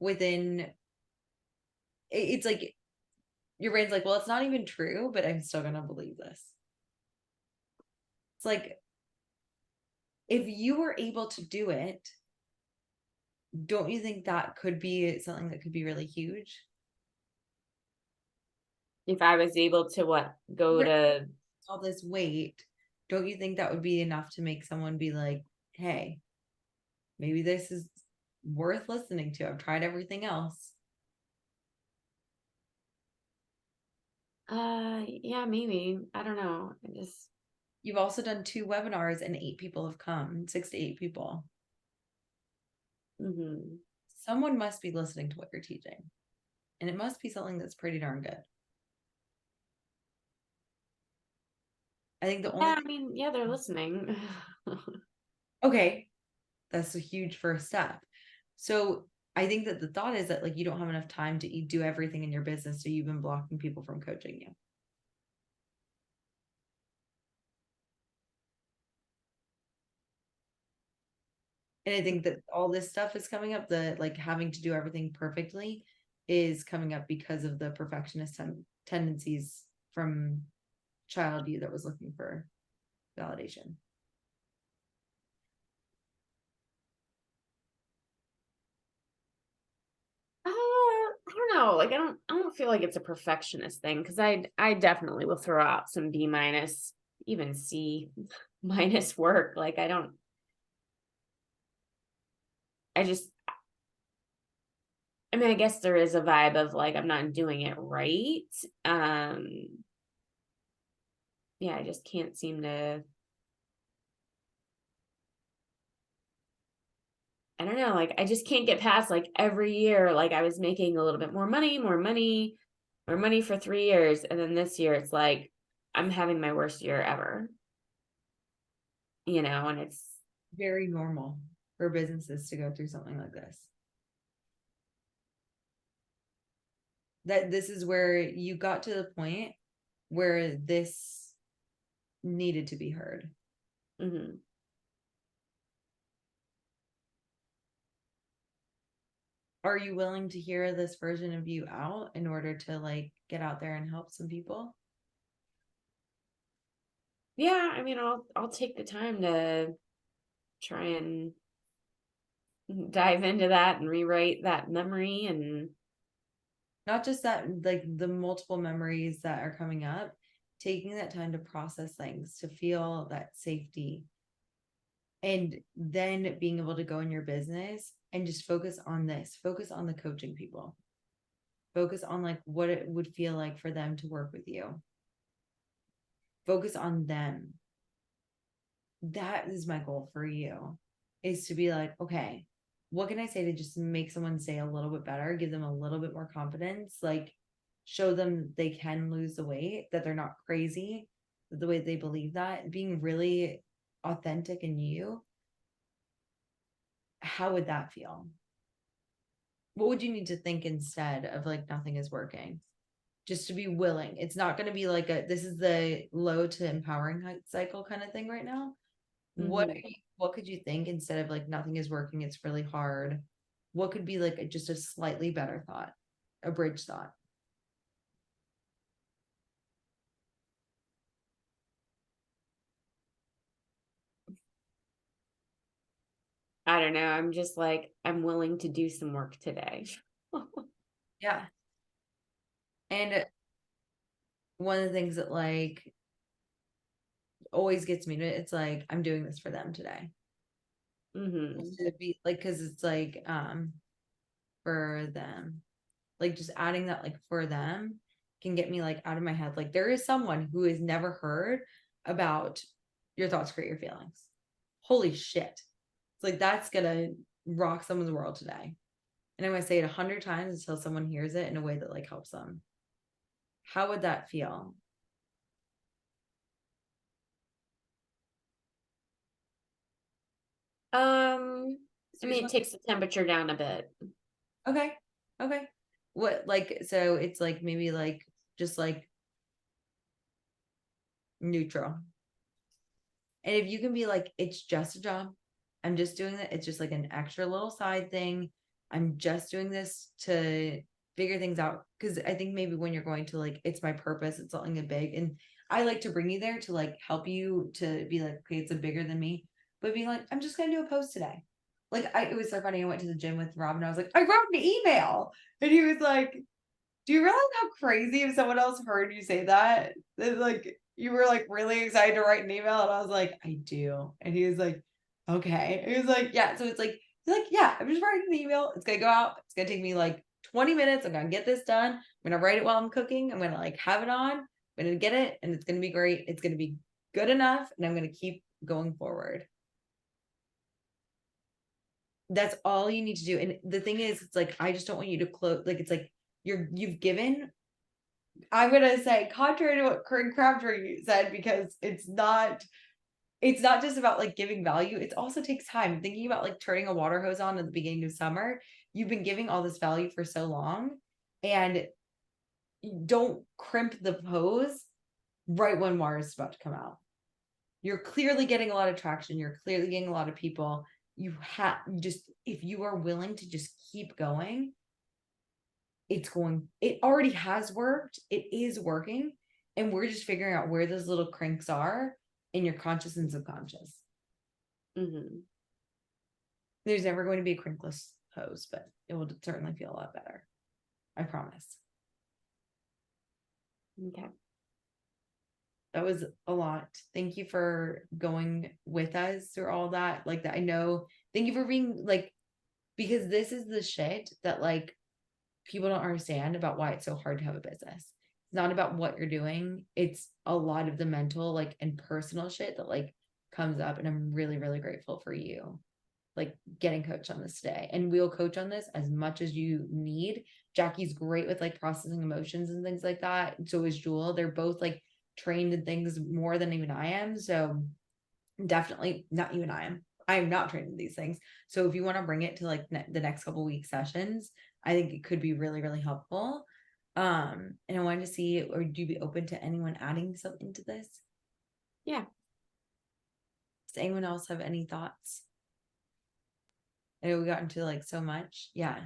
within it's like your brain's like, well, it's not even true, but I'm still gonna believe this. It's like if you were able to do it, don't you think that could be something that could be really huge? If I was able to go to, All this weight, don't you think that would be enough to make someone be like, hey, maybe this is worth listening to? I've tried everything else. yeah, maybe. I don't know. I just, You've also done 2 webinars and 8 people have come, 6 to 8 people. mhm. Someone must be listening to what you're teaching. And it must be something that's pretty darn good. I think the only Yeah, I mean, yeah, they're listening. okay, that's a huge first step. So I think that the thought is that like you don't have enough time to do everything in your business, so you've been blocking people from coaching you. And I think that all this stuff is coming up, the like having to do everything perfectly is coming up because of the perfectionist tendencies from child you that was looking for validation. I don't know. Like I don't feel like it's a perfectionist thing because I definitely will throw out some B minus, even C minus work. Like I just, I mean, I guess there is a vibe of like I'm not doing it right. Yeah, I just can't seem to I don't know, like I just can't get past like every year, like I was making a little bit more money, for 3 years. And then this year it's like I'm having my worst year ever. And it's Very normal for businesses to go through something like this. That this is where you got to the point where this needed to be heard. mhm. Are you willing to hear this version of you out in order to like get out there and help some people? Yeah, I mean, I'll take the time to try and dive into that and rewrite that memory. And Not just that, like the multiple memories that are coming up, taking that time to process things, to feel that safety, and then being able to go in your business and just focus on this, focus on the coaching people, focus on like what it would feel like for them to work with you, focus on them. That is my goal for you, is to be like, okay, what can I say to just make someone say a little bit better, give them a little bit more confidence, like show them they can lose the weight, that they're not crazy, the way they believe that, being really authentic in you. How would that feel? What would you need to think instead of like nothing is working? Just to be willing. It's not going to be like this is the low to empowering height cycle kind of thing right now. mhm. What could you think instead of like nothing is working, it's really hard? What could be like just a slightly better thought, a bridge thought? I don't know. I'm just like, I'm willing to do some work today. Yeah. And one of the things that like always gets me to it's like I'm doing this for them today. Mhm. To be like, because it's like for them, like just adding that like for them can get me like out of my head. Like there is someone who has never heard about your thoughts create your feelings. Holy shit. It's like that's gonna rock someone's world today. And I'm gonna say it 100 times until someone hears it in a way that like helps them. How would that feel? I mean, it takes the temperature down a bit. Okay. Okay. What like so it's like maybe like just like neutral. And if you can be like, it's just a job. I'm just doing that. It's just like an extra little side thing. I'm just doing this to figure things out. Cause I think maybe when you're going to like, it's my purpose, it's something big. And I like to bring you there to like help you to be like, okay, it's a bigger than me. But being like, I'm just gonna do a post today. Like it was so funny. I went to the gym with Rob and I was like, I wrote an email. And he was like, do you realize how crazy if someone else heard you say that? That like you were like really excited to write an email, and I was like, I do. And he was like, okay. He was like, yeah. So it's like, he's like, yeah, I'm just writing an email. It's gonna go out. It's gonna take me like 20 minutes. I'm gonna get this done. I'm gonna write it while I'm cooking. I'm gonna like have it on. I'm gonna get it, and it's gonna be great. It's gonna be good enough, and I'm gonna keep going forward. That's all you need to do. And the thing is, it's like I just don't want you to close. Like it's like you've given. I'm gonna say contrary to what Corinne Crabtree said, because it's not just about like giving value, it also takes time. Thinking about like turning a water hose on at the beginning of summer, you've been giving all this value for so long, and you don't crimp the hose right when water is about to come out. You're clearly getting a lot of traction, you're clearly getting a lot of people. You have just, if you are willing to just keep going, it already has worked, it is working, and we're just figuring out where those little cranks are in your conscious and subconscious. Mhm. There's never going to be a crankless hose, but it will certainly feel a lot better, I promise. Okay. That was a lot. Thank you for going with us through all that. Like that, I know. Thank you for being like, because this is the shit that like people don't understand about why it's so hard to have a business. It's not about what you're doing. It's a lot of the mental, like, and personal shit that like comes up. And I'm really, really grateful for you like getting coached on this today, and we'll coach on this as much as you need. Jackie's great with like processing emotions and things like that. So is Jewel. They're both like trained in things more than even I am. So definitely not even I am not trained in these things. So if you want to bring it to like the next couple week sessions, I think it could be really, really helpful. And I wanted to see, or do you be open to anyone adding something to this? Yeah. Does anyone else have any thoughts? I know we got into like so much. Yeah.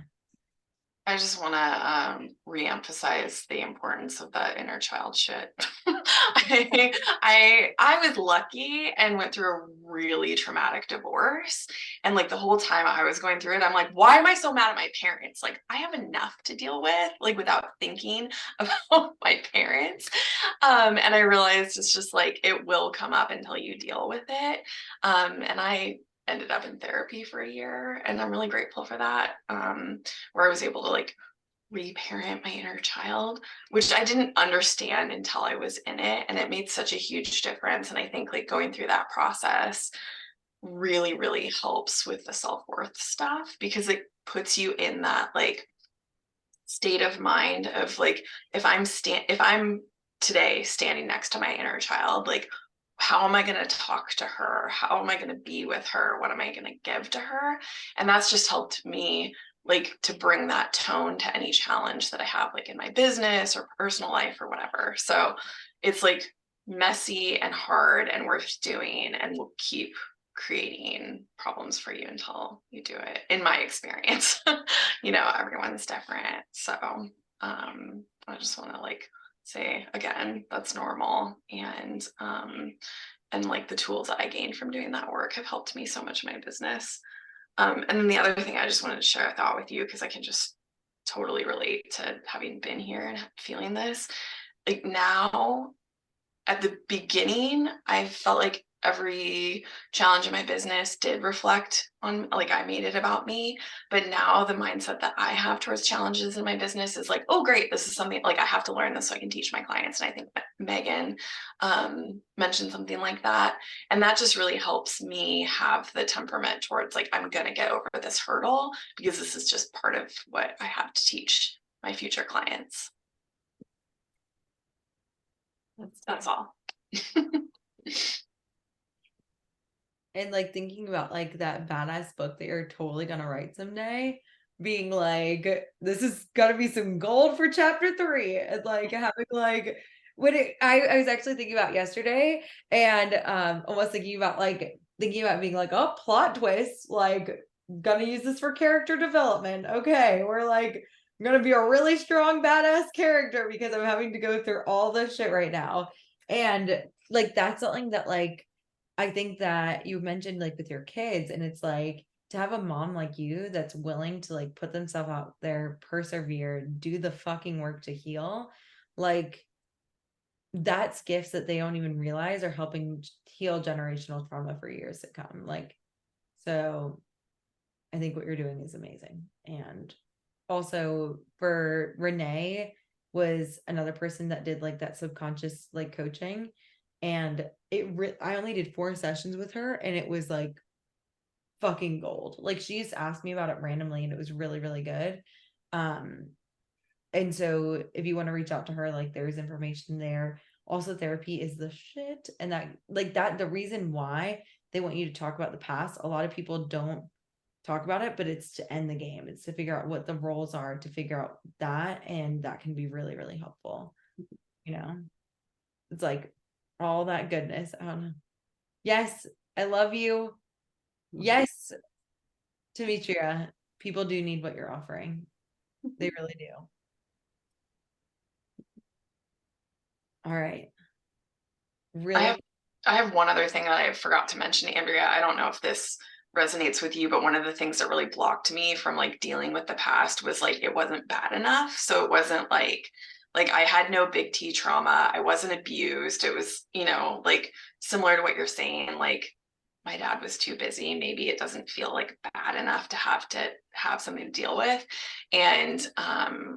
I just want to reemphasize the importance of that inner child shit. I was lucky and went through a really traumatic divorce, and like the whole time I was going through it, I'm like, why am I so mad at my parents? Like I have enough to deal with, like without thinking about my parents. And I realized it's just like it will come up until you deal with it. And I ended up in therapy for a year, and I'm really grateful for that. Where I was able to like reparent my inner child, which I didn't understand until I was in it. And it made such a huge difference. And I think like going through that process really, really helps with the self-worth stuff, because it puts you in that like state of mind of like, if I'm today standing next to my inner child, like how am I going to talk to her? How am I going to be with her? What am I going to give to her? And that's just helped me like to bring that tone to any challenge that I have like in my business or personal life or whatever. So it's like messy and hard and worth doing, and will keep creating problems for you until you do it, in my experience. Everyone's different. So I just want to like say again, that's normal. And like the tools that I gained from doing that work have helped me so much in my business. And then the other thing I just wanted to share a thought with you, because I can just totally relate to having been here and feeling this. Like now, at the beginning, I felt like every challenge in my business did reflect on, like, I made it about me. But now the mindset that I have towards challenges in my business is like, oh, great, this is something like I have to learn this so I can teach my clients. And I think that Megan mentioned something like that. And that just really helps me have the temperament towards like, I'm going to get over this hurdle, because this is just part of what I have to teach my future clients. That's all. And like thinking about like that badass book that you're totally gonna write someday, being like, this is gotta be some gold for chapter 3. And like having like I was actually thinking about yesterday, and almost thinking about being like, oh, plot twist, like gonna use this for character development. Okay, we're like, I'm gonna be a really strong badass character because I'm having to go through all this shit right now. And like that's something that like I think that you mentioned like with your kids, and it's like to have a mom like you that's willing to like put themselves out there, persevere, do the fucking work to heal, like that's gifts that they don't even realize are helping heal generational trauma for years to come. Like, so I think what you're doing is amazing. And also for Renee was another person that did like that subconscious like coaching, and I only did 4 sessions with her, and it was like fucking gold. Like she just asked me about it randomly, and it was really, really good. And so if you want to reach out to her, like there's information there. Also, therapy is the shit. And that the reason why they want you to talk about the past, a lot of people don't talk about it, but it's to end the game. It's to figure out what the roles are, to figure out that, and that can be really, really helpful. It's like all that goodness. I don't know. Yes, I love you. Yes, Demetria, people do need what you're offering. They really do. All right. Really? I have one other thing that I forgot to mention, Andrea. I don't know if this resonates with you, but one of the things that really blocked me from like dealing with the past was like it wasn't bad enough. So it wasn't like I had no big T trauma. I wasn't abused. It was, like similar to what you're saying, like my dad was too busy. Maybe it doesn't feel like bad enough to have something to deal with. And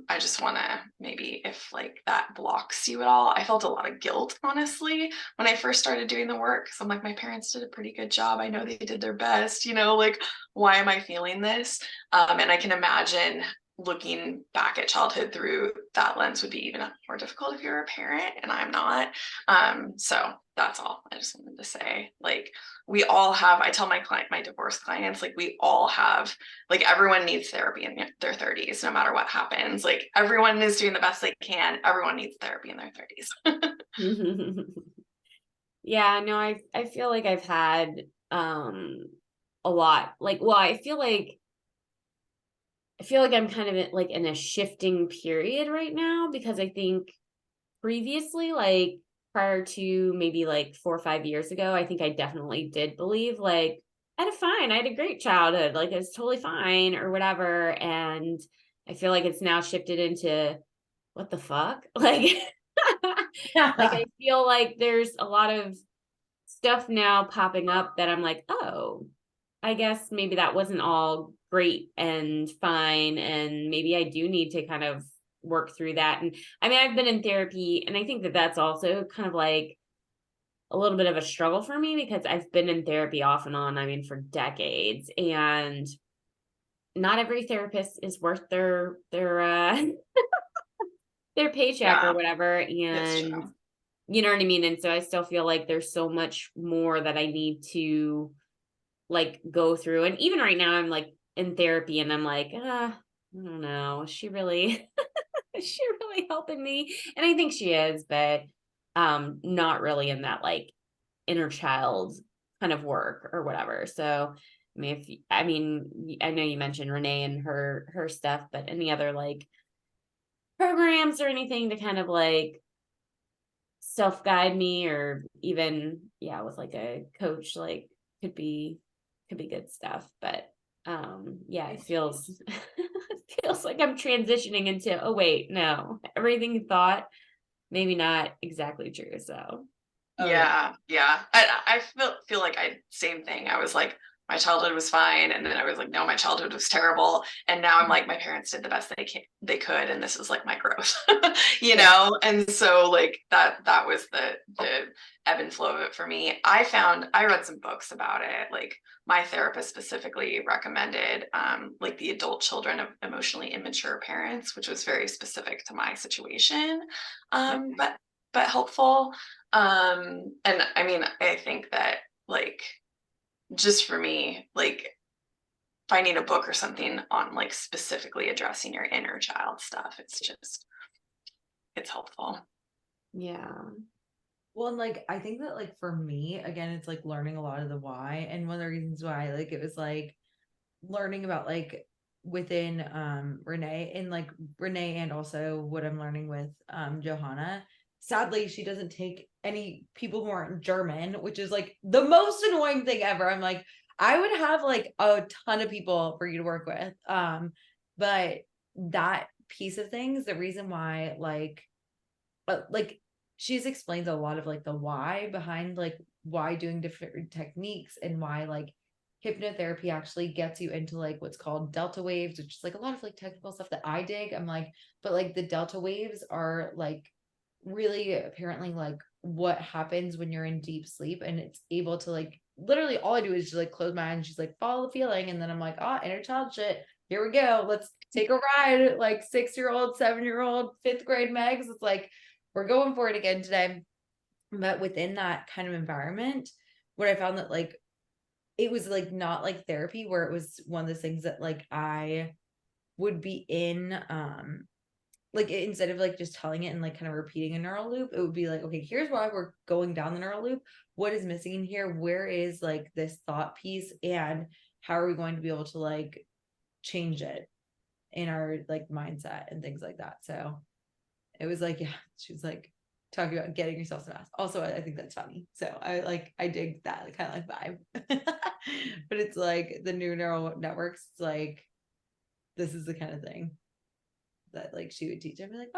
I just want to maybe if like that blocks you at all. I felt a lot of guilt, honestly, when I first started doing the work. So I'm like, my parents did a pretty good job. I know they did their best, like, why am I feeling this? And I can imagine looking back at childhood through that lens would be even more difficult if you're a parent, and I'm not. So that's all I just wanted to say. Like, we all have, I tell my divorce clients, like, we all have, like, everyone needs therapy in their 30s, no matter what happens. Like, everyone is doing the best they can. Everyone needs therapy in their 30s. Yeah, no, I feel like I've had a lot. Like, well, I feel like I'm kind of like in a shifting period right now, because I think previously, like prior to maybe like 4 or 5 years ago, I think I definitely did believe like I had a great childhood, like it's totally fine or whatever. And I feel like it's now shifted into what the fuck? Like, like I feel like there's a lot of stuff now popping up that I'm like, oh, I guess maybe that wasn't all great and fine. And maybe I do need to kind of work through that. And I mean, I've been in therapy, and I think that that's also kind of like a little bit of a struggle for me, because I've been in therapy off and on, I mean, for decades. And not every therapist is worth their paycheck or Yeah, whatever. it's And true. you know what I mean? And so I still feel like there's so much more that I need to like go through. And even right now I'm like in therapy, and I'm like, I don't know, is she really is she really helping me? And I think she is, but not really in that like inner child kind of work or whatever. So I mean, I know you mentioned Renee and her stuff, but any other like programs or anything to kind of like self-guide me, or even with like a coach, like could be good stuff. But yeah, it feels it feels like I'm transitioning into, oh wait, no, everything you thought, maybe not exactly true. So Oh, yeah. Yeah. I feel like same thing. I was like, my childhood was fine, and then I was like, no, my childhood was terrible, and now I'm like, my parents did the best they could, and this is like my growth, Yeah. And so like that was the ebb and flow of it for me. I read some books about it. Like, my therapist specifically recommended like The Adult Children of Emotionally Immature Parents, which was very specific to my situation, but helpful. And I mean, I think that like, just for me, like, finding a book or something on like specifically addressing your inner child stuff, it's helpful. yeah. Well, and like I think that like for me, again, it's like learning a lot of the why. And one of the reasons why, like, it was like learning about like within Renee, and also what I'm learning with Johanna. Sadly, she doesn't take any people who aren't German, which is like the most annoying thing ever. I'm like, I would have like a ton of people for you to work with. But that piece of things, the reason why like she's explains a lot of like the why behind like why doing different techniques, and why like hypnotherapy actually gets you into like what's called delta waves, which is like a lot of like technical stuff that I dig. I'm like, but like the delta waves are like really apparently like what happens when you're in deep sleep, and it's able to like literally all I do is just like close my eyes, and she's like, follow the feeling, and then I'm like, inner child shit, here we go, let's take a ride, like 6-year-old, 7-year-old, 5th grade Megs. It's like we're going for it again today. But within that kind of environment, what I found that like it was like not like therapy, where it was one of those things that like I would be in like instead of like just telling it and like kind of repeating a neural loop, it would be like, okay, here's why we're going down the neural loop, what is missing in here, where is like this thought piece, and how are we going to be able to like change it in our like mindset and things like that. So it was like, yeah, she's like talking about getting yourself some ass. Also, I think that's funny. So I dig that kind of like vibe. But it's like the new neural networks, it's like this is the kind of thing that like she would teach. I'd be like,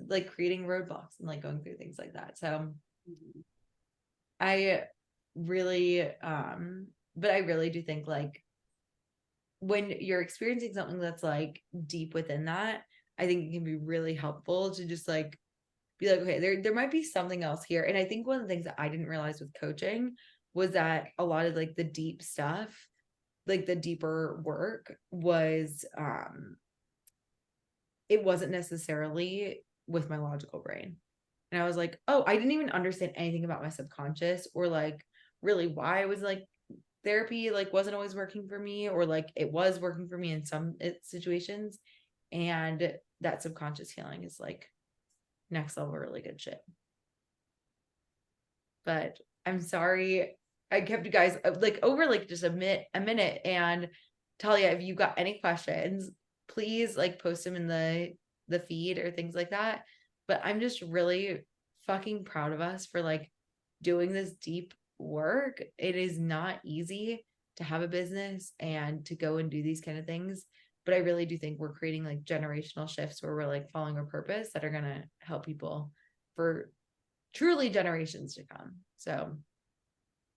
like creating roadblocks and like going through things like that. So I really but I really do think like when you're experiencing something that's like deep within that, I think it can be really helpful to just like be like, okay, there might be something else here. And I think one of the things that I didn't realize with coaching was that a lot of like the deep stuff, like the deeper work was it wasn't necessarily with my logical brain. And I was like, oh, I didn't even understand anything about my subconscious or like really why I was like therapy like wasn't always working for me or like it was working for me in some situations. And that subconscious healing is like next level really good shit. But I'm sorry I kept you guys like over like just a minute. And Talia, if you got any questions, please like post them in the feed or things like that. But I'm just really fucking proud of us for like doing this deep work. It is not easy to have a business and to go and do these kind of things. But I really do think we're creating like generational shifts where we're like following a purpose that are going to help people for truly generations to come. So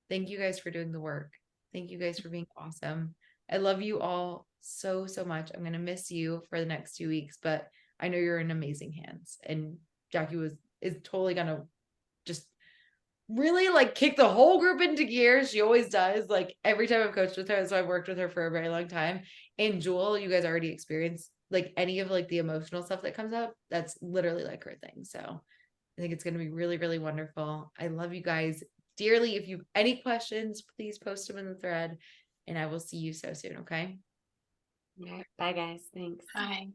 thank you guys for doing the work. Thank you guys for being awesome. I love you all so, so much. I'm going to miss you for the next 2 weeks, but I know you're in amazing hands. And Jackie is totally going to just really like kick the whole group into gear. She always does. Like every time I've coached with her, so I've worked with her for a very long time. And Jewel, you guys already experienced like any of like the emotional stuff that comes up. That's literally like her thing. So I think it's going to be really, really wonderful. I love you guys dearly. If you have any questions, please post them in the thread and I will see you so soon. Okay. All right. Bye guys. Thanks. Hi.